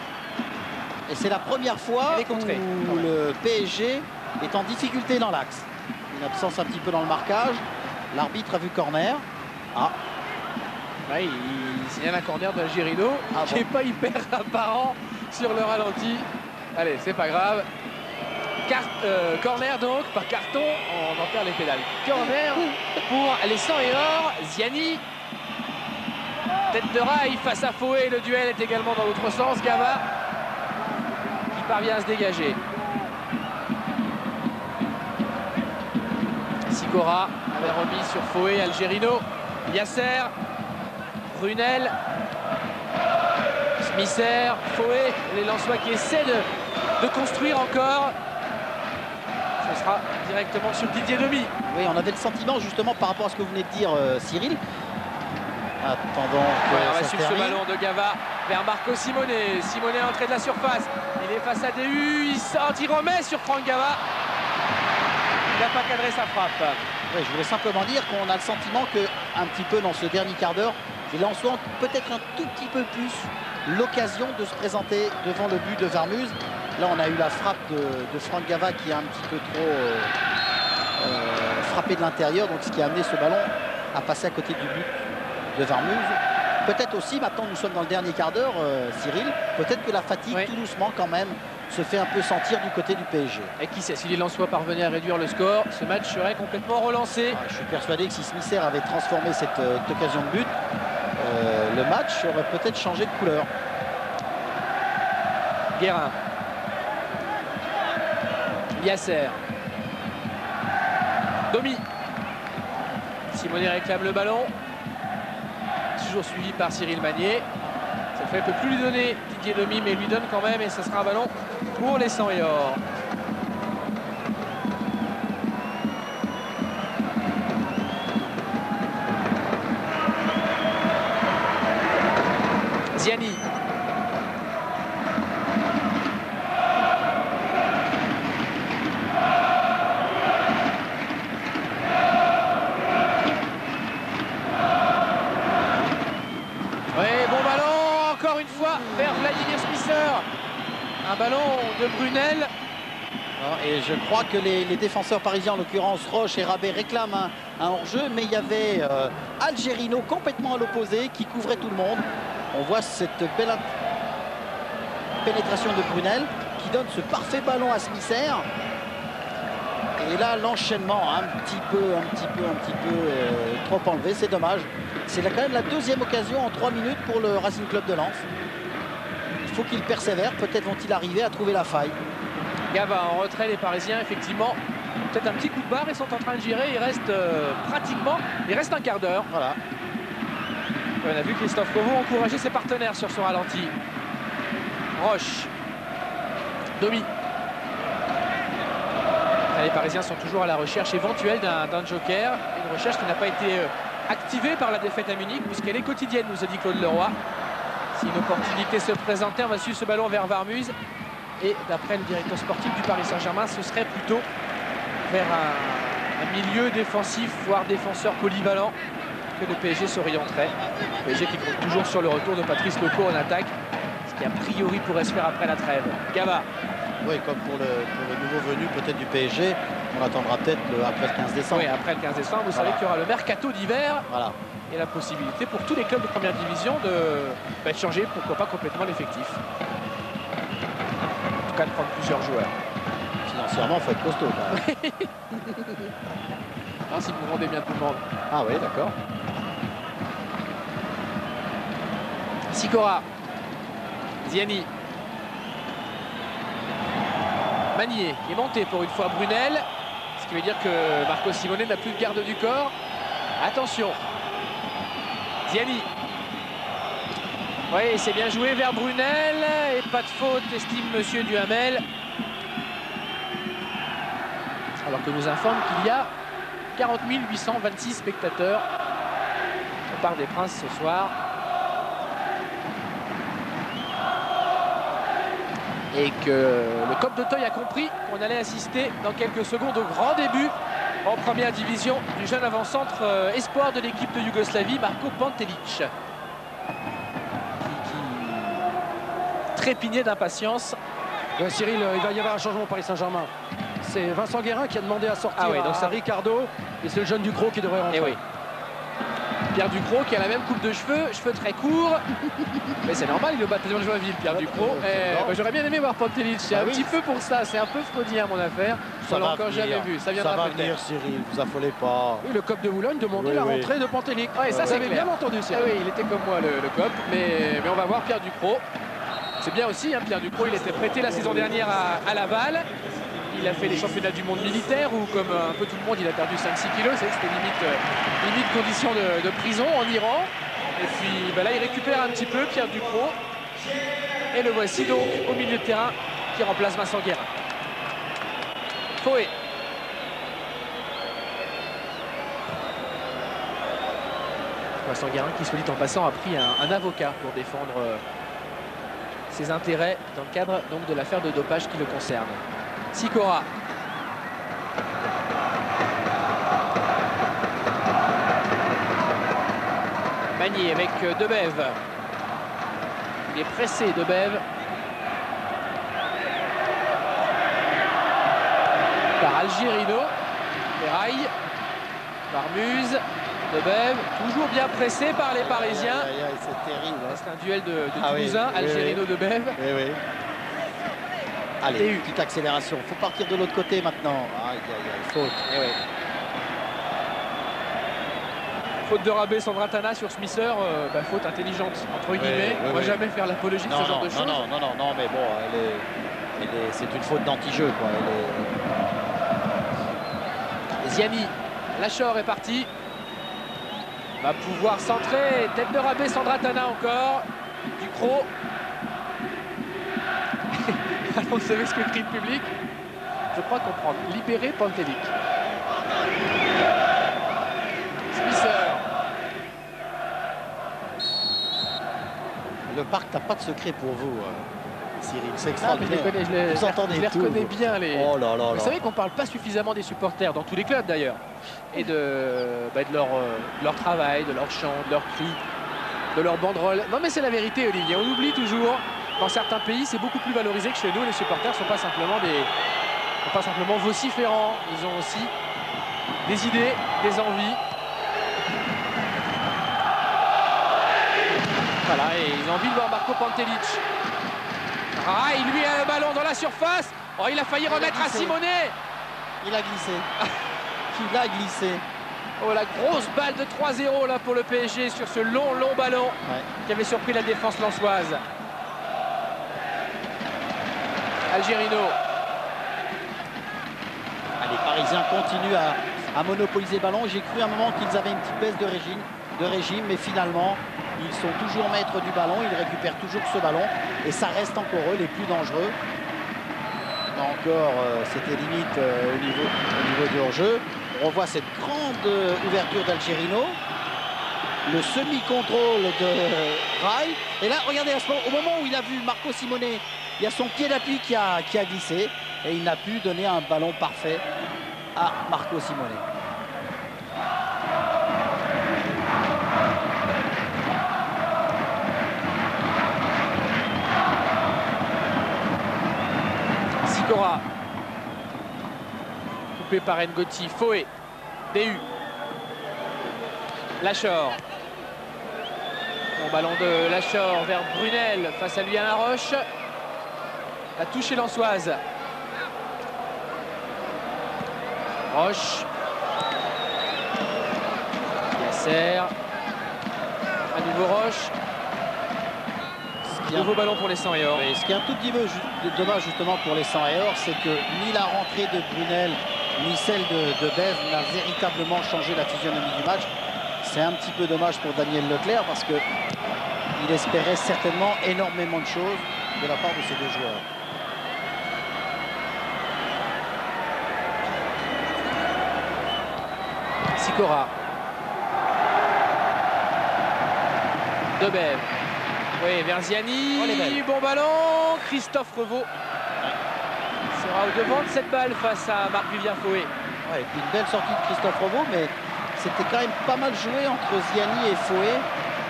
Et c'est la première fois où le PSG est en difficulté dans l'axe. Une absence un petit peu dans le marquage. L'arbitre a vu corner. Ah. Ouais, il signale un corner d'Algerino qui n'est pas hyper apparent sur le ralenti. Allez, c'est pas grave. Corner donc, pas carton, on en perd les pédales. Corner pour les 100 et or. Ziani. Tête de rail face à Fouet. Le duel est également dans l'autre sens. Gava qui parvient à se dégager. Sikora avait remis sur Fouet. Algerino. Yasser. Brunel. Smisser. Fouet. Les Lensois qui essaient de construire encore. Ce sera directement sur Didier Domi. Oui, on avait le sentiment justement par rapport à ce que vous venez de dire, Cyril. Attendant on va suivre ce ballon de Gava vers Marco Simone. Simone à l'entrée de la surface. Il est face à DU. Il sort, il remet sur Franck Gava. Il n'a pas cadré sa frappe. Oui, je voulais simplement dire qu'on a le sentiment que, un petit peu dans ce dernier quart d'heure, les Lensois ont peut-être un tout petit peu plus l'occasion de se présenter devant le but de Varmuz. Là, on a eu la frappe de Franck Gava qui a un petit peu trop frappé de l'intérieur, donc ce qui a amené ce ballon à passer à côté du but de Varmuz. Peut-être aussi, maintenant nous sommes dans le dernier quart d'heure, Cyril, peut-être que la fatigue, tout doucement quand même, se fait un peu sentir du côté du PSG. Et qui sait, si les Lensois parvenaient à réduire le score, ce match serait complètement relancé. Je suis persuadé que si Smisser avait transformé cette occasion de but, le match aurait peut-être changé de couleur. Guérin. Yasser. Domi. Simone réclame le ballon. Toujours suivi par Cyril Magnier. Cette fois, il ne peut plus lui donner Didier Domi, mais il lui donne quand même. Et ce sera un ballon pour les 100 et or. Ziani. Vers Vladimir Smisser. Un ballon de Brunel. Et je crois que les défenseurs parisiens, en l'occurrence Roche et Rabet, réclament un hors-jeu, mais il y avait Algerino complètement à l'opposé qui couvrait tout le monde. On voit cette belle pénétration de Brunel qui donne ce parfait ballon à Smisser. Et là, l'enchaînement un petit peu trop enlevé, c'est dommage. C'est quand même la deuxième occasion en 3 minutes pour le Racing Club de Lens. Il faut qu'ils persévèrent, peut-être vont-ils arriver à trouver la faille. Gava en retrait, les Parisiens, effectivement, peut-être un petit coup de barre, ils sont en train de gérer, il reste il reste un quart d'heure. Voilà. On a vu Christophe Kovo encourager ses partenaires sur son ralenti. Roche. Domi. Les Parisiens sont toujours à la recherche éventuelle d'un joker. Une recherche qui n'a pas été activée par la défaite à Munich, puisqu'elle est quotidienne, nous a dit Claude Leroy. Si une opportunité se présentait, on va suivre ce ballon vers Varmuz. Et d'après le directeur sportif du Paris Saint-Germain, ce serait plutôt vers un milieu défensif, voire défenseur polyvalent, que le PSG s'orienterait. Le PSG qui compte toujours sur le retour de Patrice Loco en attaque, ce qui a priori pourrait se faire après la trêve. Gava. Oui, comme pour le nouveau venu peut-être du PSG, on attendra peut-être après le 15 décembre. Oui, après le 15 décembre, vous savez qu'il y aura le mercato d'hiver. Voilà. Et la possibilité pour tous les clubs de première division de changer, pourquoi pas complètement l'effectif. En tout cas, de prendre plusieurs joueurs. Financièrement, il faut être costaud. Non, si vous vendez bien tout le monde. Ah oui, d'accord. Sikora. Ziani. Magnier qui est monté pour une fois Brunel. Ce qui veut dire que Marco Simone n'a plus de garde du corps. Attention. Ziani. Oui, c'est bien joué vers Brunel. Et pas de faute, estime Monsieur Duhamel. Alors que nous informe qu'il y a 40 826 spectateurs au Parc des Princes ce soir. Et que le COP d'Auteuil a compris qu'on allait assister dans quelques secondes au grand début en première division du jeune avant-centre espoir de l'équipe de Yougoslavie, Marko Pantelic. Qui trépignait d'impatience. Cyril, il va y avoir un changement au Paris Saint-Germain. C'est Vincent Guérin qui a demandé à sortir donc à Ricardo. Et c'est le jeune Ducrot qui devrait rentrer. Et oui. Pierre Ducrot qui a la même coupe de cheveux très courts. Mais c'est normal, il est au bataillon de Joinville, Pierre Ducrot. J'aurais bien aimé voir Pantelic. C'est un petit peu pour ça, c'est un peu freudien mon affaire. On l'a encore jamais vu. Ça viendra peut-être. Venir, Cyril, vous affolez pas. Oui, le COP de Boulogne demandait la rentrée de Pantelic. Ouais, ça, vous c'est avez clair. bien entendu, Cyril. Oui, il était comme moi le COP, mais on va voir Pierre Ducrot. C'est bien aussi, hein, Pierre Ducrot, il était prêté la saison dernière à Laval. Il a fait les championnats du monde militaire où, comme un peu tout le monde, il a perdu 5-6 kilos. C'était limite condition de prison en Iran. Et puis là, il récupère un petit peu Pierre Ducrot. Et le voici donc au milieu de terrain qui remplace Vincent Guérin. Fouet. Vincent Guérin qui, soit dit en passant, a pris un avocat pour défendre ses intérêts dans le cadre donc de l'affaire de dopage qui le concerne. Sikora. Magnier avec Debève. Il est pressé, Debève. Par Algerino. Ferraille. Varmuse. Debève. Toujours bien pressé par les Parisiens. C'est terrible. Hein. C'est un duel de Toulousain. Oui, Algerino-Debève. Oui. Allez, petite accélération. Il faut partir de l'autre côté maintenant. Aïe, faute. Faute de Rabé Sandratana sur Smisser, faute intelligente, entre guillemets. On va jamais faire l'apologie de ce genre de choses. Non, mais bon, c'est une faute d'anti-jeu, quoi. Ziani, Lachor est parti. Va pouvoir centrer. Tête de Rabé Sandratana encore. Ducrot. Alors, vous savez ce que crie le public? Je crois comprendre. Libérer Pantelic. Smisser. Le parc n'a pas de secret pour vous, Cyril. C'est Ah, mais extraordinaire. je les reconnais bien. Oh là là. Vous savez qu'on ne parle pas suffisamment des supporters, dans tous les clubs d'ailleurs, et de leur travail, de leur chant, de leur cri, de leur banderole. Non mais c'est la vérité, Olivier. On oublie toujours. Dans certains pays, c'est beaucoup plus valorisé que chez nous. Les supporters ne sont pas simplement vociférants. Ils ont aussi des idées, des envies. Voilà, et ils ont envie de voir Marco Pantelic. Ah, il lui a le ballon dans la surface. Oh, il a failli remettre à Simonet. Il a glissé. Oh, la grosse balle de 3-0 là pour le PSG sur ce long ballon qui avait surpris la défense lensoise. Algerino. Les Parisiens continuent à monopoliser le ballon. J'ai cru à un moment qu'ils avaient une petite baisse de régime, mais finalement, ils sont toujours maîtres du ballon. Ils récupèrent toujours ce ballon. Et ça reste encore eux les plus dangereux. Là encore, c'était limite au niveau du hors-jeu. On revoit cette grande ouverture d'Algerino. Le semi-contrôle de Rai. Et là, regardez, au moment où il a vu Marco Simonet, il y a son pied d'appui qui a glissé. Et il n'a pu donner un ballon parfait à Marco Simonet. Sikora. Coupé par Ngoti. Fouet. DU. Lachor. Bon ballon de Lachor vers Brunel. Face à lui Alain Roche. La touche est lensoise. Roche. Yasser. À nouveau Roche. Nouveau ballon pour les 100 et or. Ce qui est un tout petit peu dommage justement pour les 100 et or, c'est que ni la rentrée de Brunel ni celle de Bève n'a véritablement changé la physionomie du match. C'est un petit peu dommage pour Daniel Leclerc parce qu'il espérait certainement énormément de choses de la part de ces deux joueurs. Sikora. Debève. Oui, Verziani. Oh, bon ballon. Christophe Revaux sera au devant de cette balle face à Marc-Vivien Fouet. Ouais, et puis une belle sortie de Christophe Revaux, mais c'était quand même pas mal joué entre Ziani et Fouet,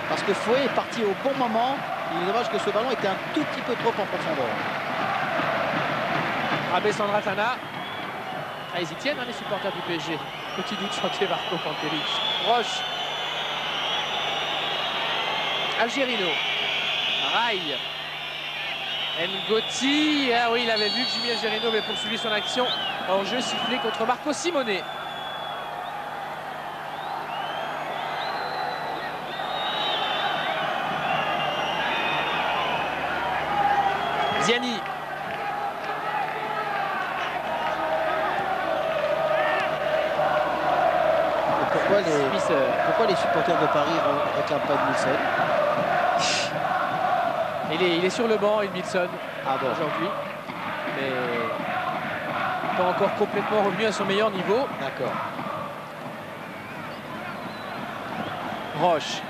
parce que Fouet est parti au bon moment. Il est dommage que ce ballon était un tout petit peu trop en profondeur. Rabé Sandratana. Ah, ils y tiennent, hein, les supporters du PSG. Petit doute chanté Marco Pantelic. Roche. Algerino. Rail. Ngoti. Ah oui, il avait vu que Jimmy Algerino avait poursuivi son action. Hors jeu sifflé contre Marco Simone. Ziani. Pourquoi les supporters de Paris ne réclament pas Edmilson? Il est sur le banc, Edmilson, aujourd'hui. Mais pas encore complètement revenu à son meilleur niveau. D'accord. Roche.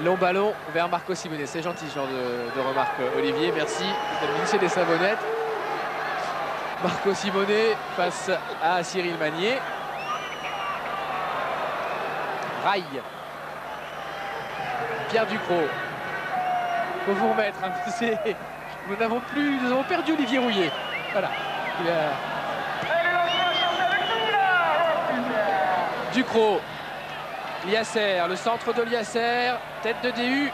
Long ballon vers Marco Simone. C'est gentil ce genre de remarque, Olivier. Merci de glisser des savonnettes. Marco Simone face à Cyril Magnier. Rail. Pierre Ducrot. Faut vous remettre. Hein. Nous avons perdu Olivier Rouillet. Voilà. Ducrot. Liasser, le centre de Liasser. Tête de DU.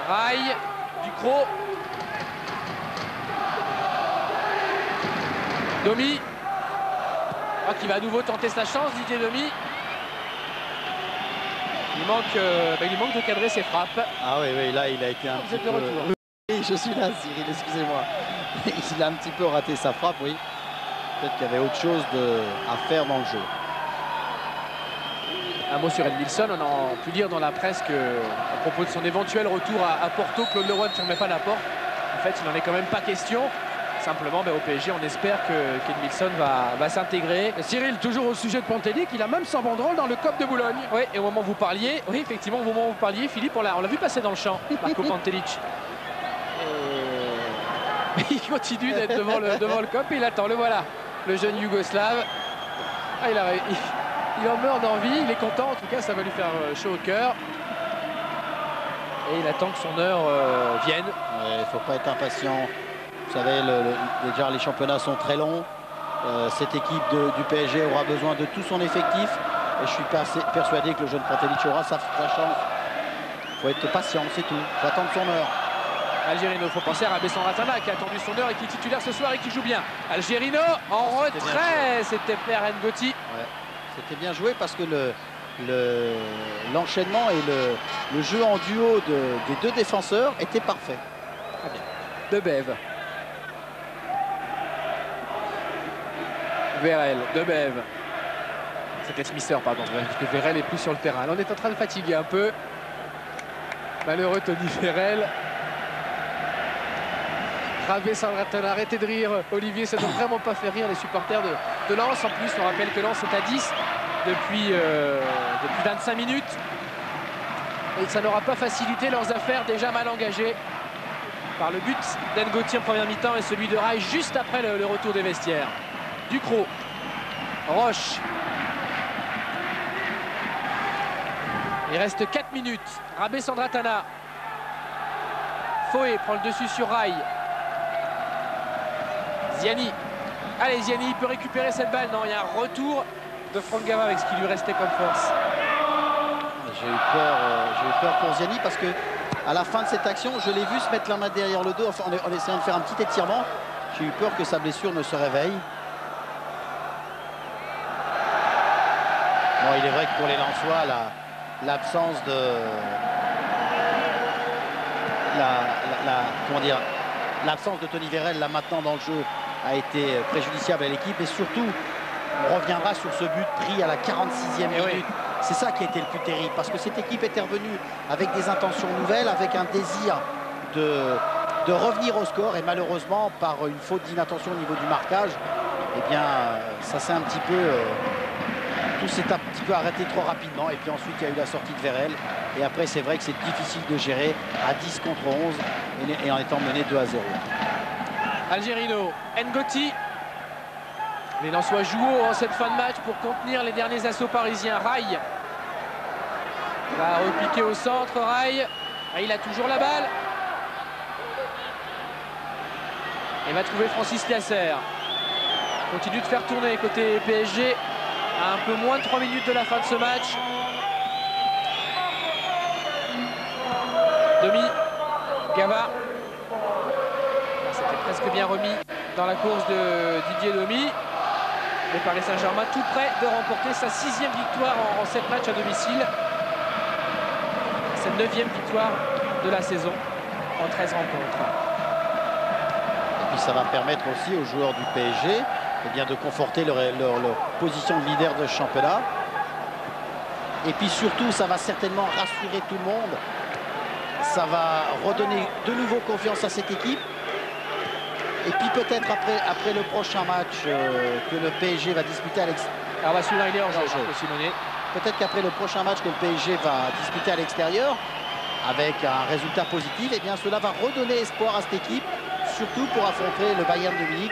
Rail. Ducrot. Domi. Qui va à nouveau tenter sa chance, Didier Domi. Il lui manque de cadrer ses frappes. Ah oui, là il a été un petit peu... Oui, je suis là, Cyril, excusez-moi. Il a un petit peu raté sa frappe, oui. Peut-être qu'il y avait autre chose à faire dans le jeu. Un mot sur Edmilson, on a pu lire dans la presse à propos de son éventuel retour à Porto, Claude Leroy ne fermait pas la porte. En fait, il n'en est quand même pas question. Simplement, au PSG, on espère qu'Edmilson va s'intégrer. Cyril, toujours au sujet de Pantelic, il a même son banderole dans le COP de Boulogne. Oui, et au moment où vous parliez, oui, effectivement, au moment où vous parliez, Philippe, on l'a vu passer dans le champ, Marco Pantelic. Et... il continue d'être devant le COP et il attend, le voilà, le jeune Yougoslave. Ah, il en meurt d'envie, il est content, en tout cas, ça va lui faire chaud au cœur. Et il attend que son heure vienne. Il ne faut pas être impatient. Vous savez, déjà les championnats sont très longs. Cette équipe du PSG aura besoin de tout son effectif. Et je suis persuadé que le jeune Pantelic aura sa chance. Il faut être patient, c'est tout. J'attends son heure. Algerino, il faut penser à Rabé Sandratana qui a attendu son heure et qui est titulaire ce soir et qui joue bien. Algerino en retrait, c'était Pierre Ngoti. Ouais, c'était bien joué parce que l'enchaînement et le jeu en duo des deux défenseurs était parfait. Très bien. Debève. Vérel, Debève. C'était Smisser, pardon, parce que Vérel est plus sur le terrain. Là, on est en train de fatiguer un peu. Malheureux Tony Vérel. Rabé Sandratana, arrêtez de rire. Olivier, ça ne doit vraiment pas faire rire les supporters de Lens. En plus, on rappelle que Lens est à 10 depuis 25 minutes. Et ça n'aura pas facilité leurs affaires déjà mal engagées par le but d'Ngoti en première mi-temps et celui de Rail juste après le retour des vestiaires. Ducrot, Roche. Il reste 4 minutes. Rabé Sandratana. Foé prend le dessus sur Rail. Ziani. Allez, Ziani, il peut récupérer cette balle. Non, il y a un retour de Franck Gava avec ce qui lui restait comme force. J'ai eu peur pour Ziani parce que à la fin de cette action, je l'ai vu se mettre la main derrière le dos en essayant de faire un petit étirement. J'ai eu peur que sa blessure ne se réveille. Bon, il est vrai que pour les Lensois, l'absence de l'absence de Tony Vérel là maintenant dans le jeu a été préjudiciable à l'équipe et surtout on reviendra sur ce but pris à la 46e minute. Oui. C'est ça qui a été le plus terrible parce que cette équipe était revenue avec des intentions nouvelles, avec un désir de revenir au score et malheureusement par une faute d'inattention au niveau du marquage, eh bien ça s'est un petit peu tout s'est un petit peu arrêté trop rapidement et puis ensuite il y a eu la sortie de Vérel et après c'est vrai que c'est difficile de gérer à 10 contre 11 et en étant mené 2-0. Algerino, Ngoti. Les Lensois jouent en cette fin de match pour contenir les derniers assauts parisiens. Rail va repiquer au centre. Rail, il a toujours la balle et va trouver Francis Liasser. Continue de faire tourner côté PSG à un peu moins de 3 minutes de la fin de ce match. Domi, Gava. C'était presque bien remis dans la course de Didier Domi. Le Paris Saint-Germain tout près de remporter sa 6e victoire en 7 matchs à domicile. Sa 9e victoire de la saison en 13 rencontres. Et puis ça va permettre aussi aux joueurs du PSG eh bien, de conforter leur position de leader de championnat. Et puis surtout, ça va certainement rassurer tout le monde. Ça va redonner de nouveau confiance à cette équipe. Et puis peut-être après le prochain match que le PSG va disputer à l'extérieur. Alors là, celui-là, il est en jeu, Simonet. Peut-être qu'après le prochain match que le PSG va disputer à l'extérieur, avec un résultat positif, eh bien cela va redonner espoir à cette équipe, surtout pour affronter le Bayern de Munich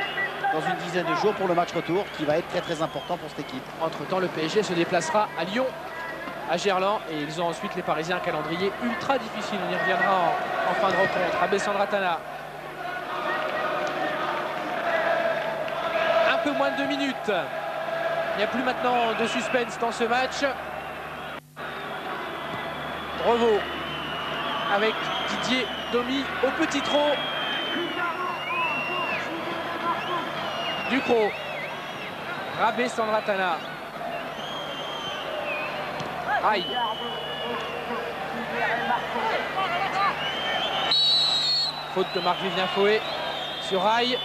dans une dizaine de jours pour le match retour, qui va être très très important pour cette équipe. Entre-temps, le PSG se déplacera à Lyon, à Gerland, et ils ont ensuite les Parisiens un calendrier ultra difficile. On y reviendra en fin de rencontre. Abé Sandratana. Un peu moins de 2 minutes. Il n'y a plus maintenant de suspense dans ce match. Revaux avec Didier Domi au petit trot. Ducrot. Abé Sandratana. Aïe. Faute de Marc-Vivien Fouet sur Aïe.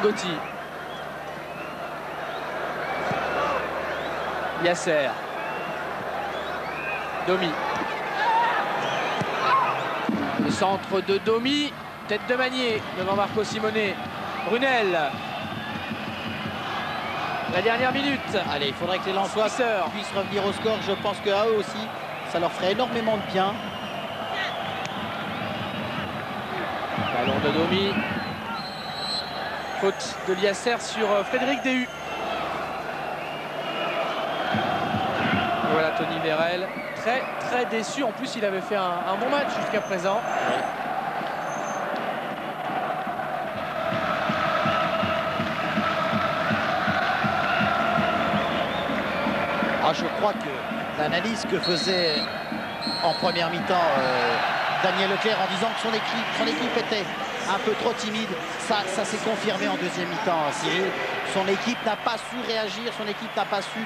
Ngoti. Yasser. Domi. Le centre de Domi. Tête de Magnier devant Marco Simonet. Brunel. La dernière minute. Allez, il faudrait que les Lensois puissent revenir au score. Je pense qu'à eux aussi, ça leur ferait énormément de bien. Ballon de Domi. Faute de Liasser sur Frédéric Déhu. Voilà Tony Vérel, très déçu. En plus, il avait fait un bon match jusqu'à présent. Ah, je crois que l'analyse que faisait en première mi-temps Daniel Leclerc en disant que son équipe était un peu trop timide, ça s'est confirmé en deuxième mi-temps, Cyril. Son équipe n'a pas su réagir, son équipe n'a pas su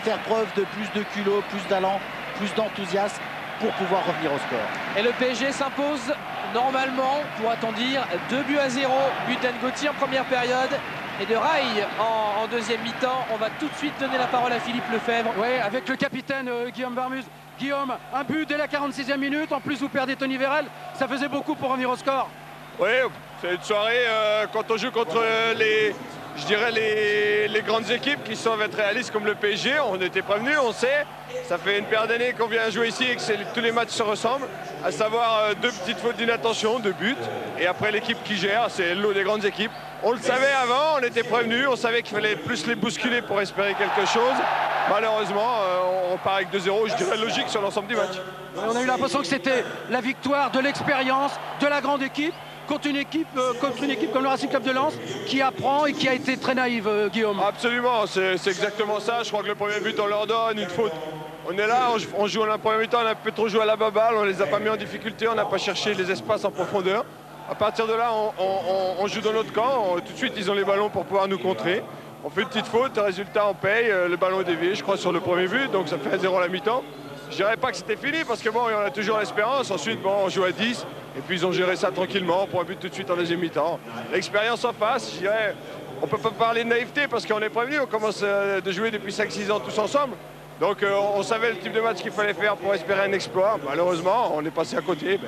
faire preuve de plus de culot, plus d'allant, plus d'enthousiasme pour pouvoir revenir au score. Et le PSG s'impose normalement, pourra-t-on dire, 2-0. But d'Ngoti en première période et de Rail en deuxième mi-temps. On va tout de suite donner la parole à Philippe Lefebvre. Oui, avec le capitaine Guillaume Varmuz. Guillaume, un but dès la 46e minute. En plus, vous perdez Tony Vérel. Ça faisait beaucoup pour revenir au score. Oui, c'est une soirée quand on joue contre les grandes équipes qui savent être réalistes comme le PSG. On était prévenus, on sait. Ça fait une paire d'années qu'on vient jouer ici et que tous les matchs se ressemblent. À savoir 2 petites fautes d'inattention, 2 buts. Et après l'équipe qui gère, c'est l'eau des grandes équipes. On le savait avant, on était prévenus. On savait qu'il fallait plus les bousculer pour espérer quelque chose. Malheureusement, on repart avec 2-0, je dirais logique sur l'ensemble du match. On a eu l'impression que c'était la victoire de l'expérience, de la grande équipe, contre une équipe comme le Racing Club de Lens qui apprend et qui a été très naïve, Guillaume. Absolument, c'est exactement ça. Je crois que le premier but, on leur donne une faute. On est là, on joue en premier mi-temps, on a un peu trop joué à la baballe, on les a pas mis en difficulté, on n'a pas cherché les espaces en profondeur. À partir de là, on joue dans notre camp. Tout de suite, ils ont les ballons pour pouvoir nous contrer. On fait une petite faute, résultat, on paye. Le ballon est dévié, je crois, sur le premier but, donc ça fait 1-0 à la mi-temps. Je dirais pas que c'était fini parce que bon, on a toujours l'espérance. Ensuite, bon, on joue à 10 et puis ils ont géré ça tranquillement pour un but tout de suite en deuxième mi-temps. L'expérience en face, je dirais, on peut pas parler de naïveté parce qu'on est prévenu. On commence de jouer depuis 5-6 ans tous ensemble. Donc on savait le type de match qu'il fallait faire pour espérer un exploit. Malheureusement, on est passé à côté.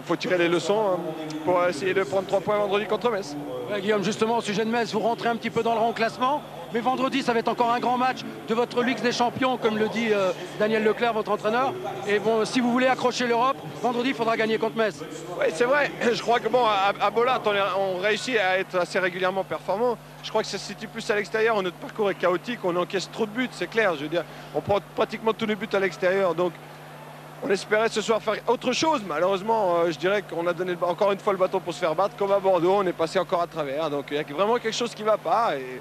Il faut tirer les leçons pour essayer de prendre 3 points vendredi contre Metz. Ouais, Guillaume, justement, au sujet de Metz, vous rentrez un petit peu dans le rang classement. Mais vendredi, ça va être encore un grand match de votre Ligue des Champions, comme le dit Daniel Leclerc, votre entraîneur. Et bon, si vous voulez accrocher l'Europe, vendredi, il faudra gagner contre Metz. Oui, c'est vrai. Je crois que bon, à Bollaert, on réussit à être assez régulièrement performant. Je crois que ça se situe plus à l'extérieur. Notre parcours est chaotique, on encaisse trop de buts, c'est clair. Je veux dire, on prend pratiquement tous les buts à l'extérieur. Donc, On espérait ce soir faire autre chose. Malheureusement, je dirais qu'on a donné encore une fois le bâton pour se faire battre. Comme à Bordeaux, on est passé encore à travers. Donc il y a vraiment quelque chose qui ne va pas. Et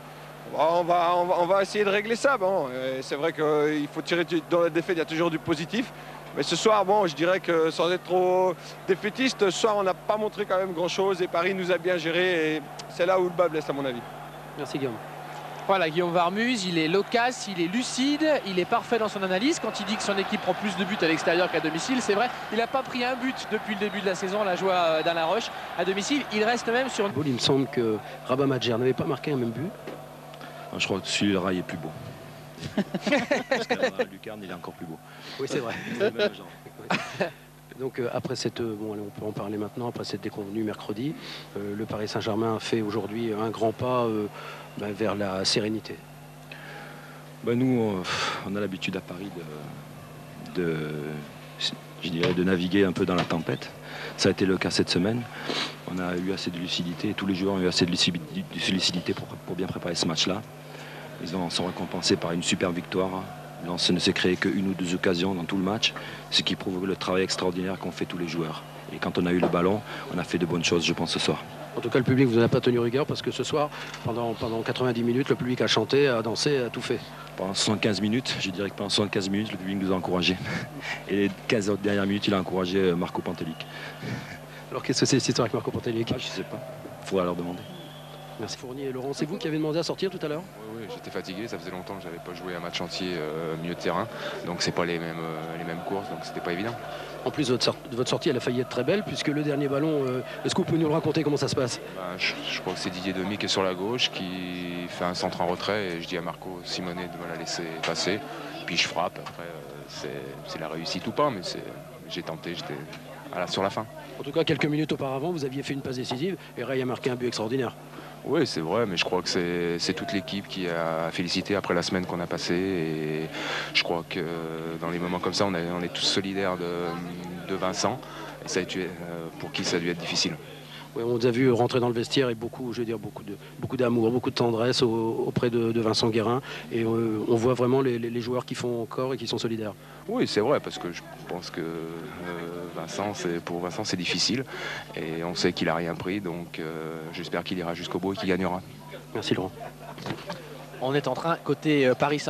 on va essayer de régler ça. Bon, c'est vrai qu'il faut tirer dans la défaite, il y a toujours du positif. Mais ce soir, bon, je dirais que sans être trop défaitiste, ce soir, on n'a pas montré quand même grand-chose. Et Paris nous a bien géré. Et c'est là où le bas blesse, à mon avis. Merci Guillaume. Voilà, Guillaume Varmuz, il est loquace, il est lucide, il est parfait dans son analyse. Quand il dit que son équipe prend plus de buts à l'extérieur qu'à domicile, c'est vrai. Il n'a pas pris un but depuis le début de la saison, la joie d'Alain Roche à domicile. Il reste même sur une... Il me semble que Rabat Madjer n'avait pas marqué un même but. Je crois que celui de Rail est plus beau. Parce que Lucarne, il est encore plus beau. Oui, c'est vrai. Donc après cette, bon, allez, on peut en parler maintenant, après cette déconvenue mercredi, le Paris Saint-Germain a fait aujourd'hui un grand pas vers la sérénité. Nous, on a l'habitude à Paris je dirais, de naviguer un peu dans la tempête. Ça a été le cas cette semaine. On a eu assez de lucidité, tous les joueurs ont eu assez de lucidité pour bien préparer ce match-là. Ils en sont récompensés par une super victoire. Lens ne s'est créé qu'une ou deux occasions dans tout le match, ce qui prouve le travail extraordinaire qu'ont fait tous les joueurs. Et quand on a eu le ballon, on a fait de bonnes choses, je pense, ce soir. En tout cas, le public vous en a pas tenu rigueur parce que ce soir, pendant 90 minutes, le public a chanté, a dansé, a tout fait. Pendant 75 minutes, je dirais que pendant 75 minutes, le public nous a encouragés. Et les 15 autres dernières minutes, il a encouragé Marco Pantelic. Alors qu'est-ce que c'est cette histoire avec Marco Pantelic? Je ne sais pas, il faudra leur demander. Merci Fournier et Laurent, c'est vous qui avez demandé à sortir tout à l'heure? Oui, j'étais fatigué, ça faisait longtemps que je n'avais pas joué un match entier milieu de terrain, donc c'est pas les mêmes courses, donc c'était pas évident. En plus, votre sortie, elle a failli être très belle, puisque le dernier ballon, est-ce que vous pouvez nous le raconter, comment ça se passe? Je crois que c'est Didier Demy qui est sur la gauche, qui fait un centre en retrait, et je dis à Marco Simonet de me la laisser passer, puis je frappe, après c'est la réussite ou pas, mais j'ai tenté, j'étais sur la fin. En tout cas, quelques minutes auparavant, vous aviez fait une passe décisive, et Ray a marqué un but extraordinaire. Oui, c'est vrai, mais je crois que c'est toute l'équipe qui a félicité après la semaine qu'on a passée. Et je crois que dans les moments comme ça, on est tous solidaires de Vincent. Et ça a été, pour qui ça a dû être difficile. Oui, on vous a vu rentrer dans le vestiaire et beaucoup d'amour, beaucoup de tendresse auprès de Vincent Guérin. Et on voit vraiment les joueurs qui font encore et qui sont solidaires. Oui, c'est vrai, parce que je pense que pour Vincent, c'est difficile. Et on sait qu'il n'a rien pris, donc j'espère qu'il ira jusqu'au bout et qu'il gagnera. Merci Laurent. On est en train, côté Paris Saint-Germain,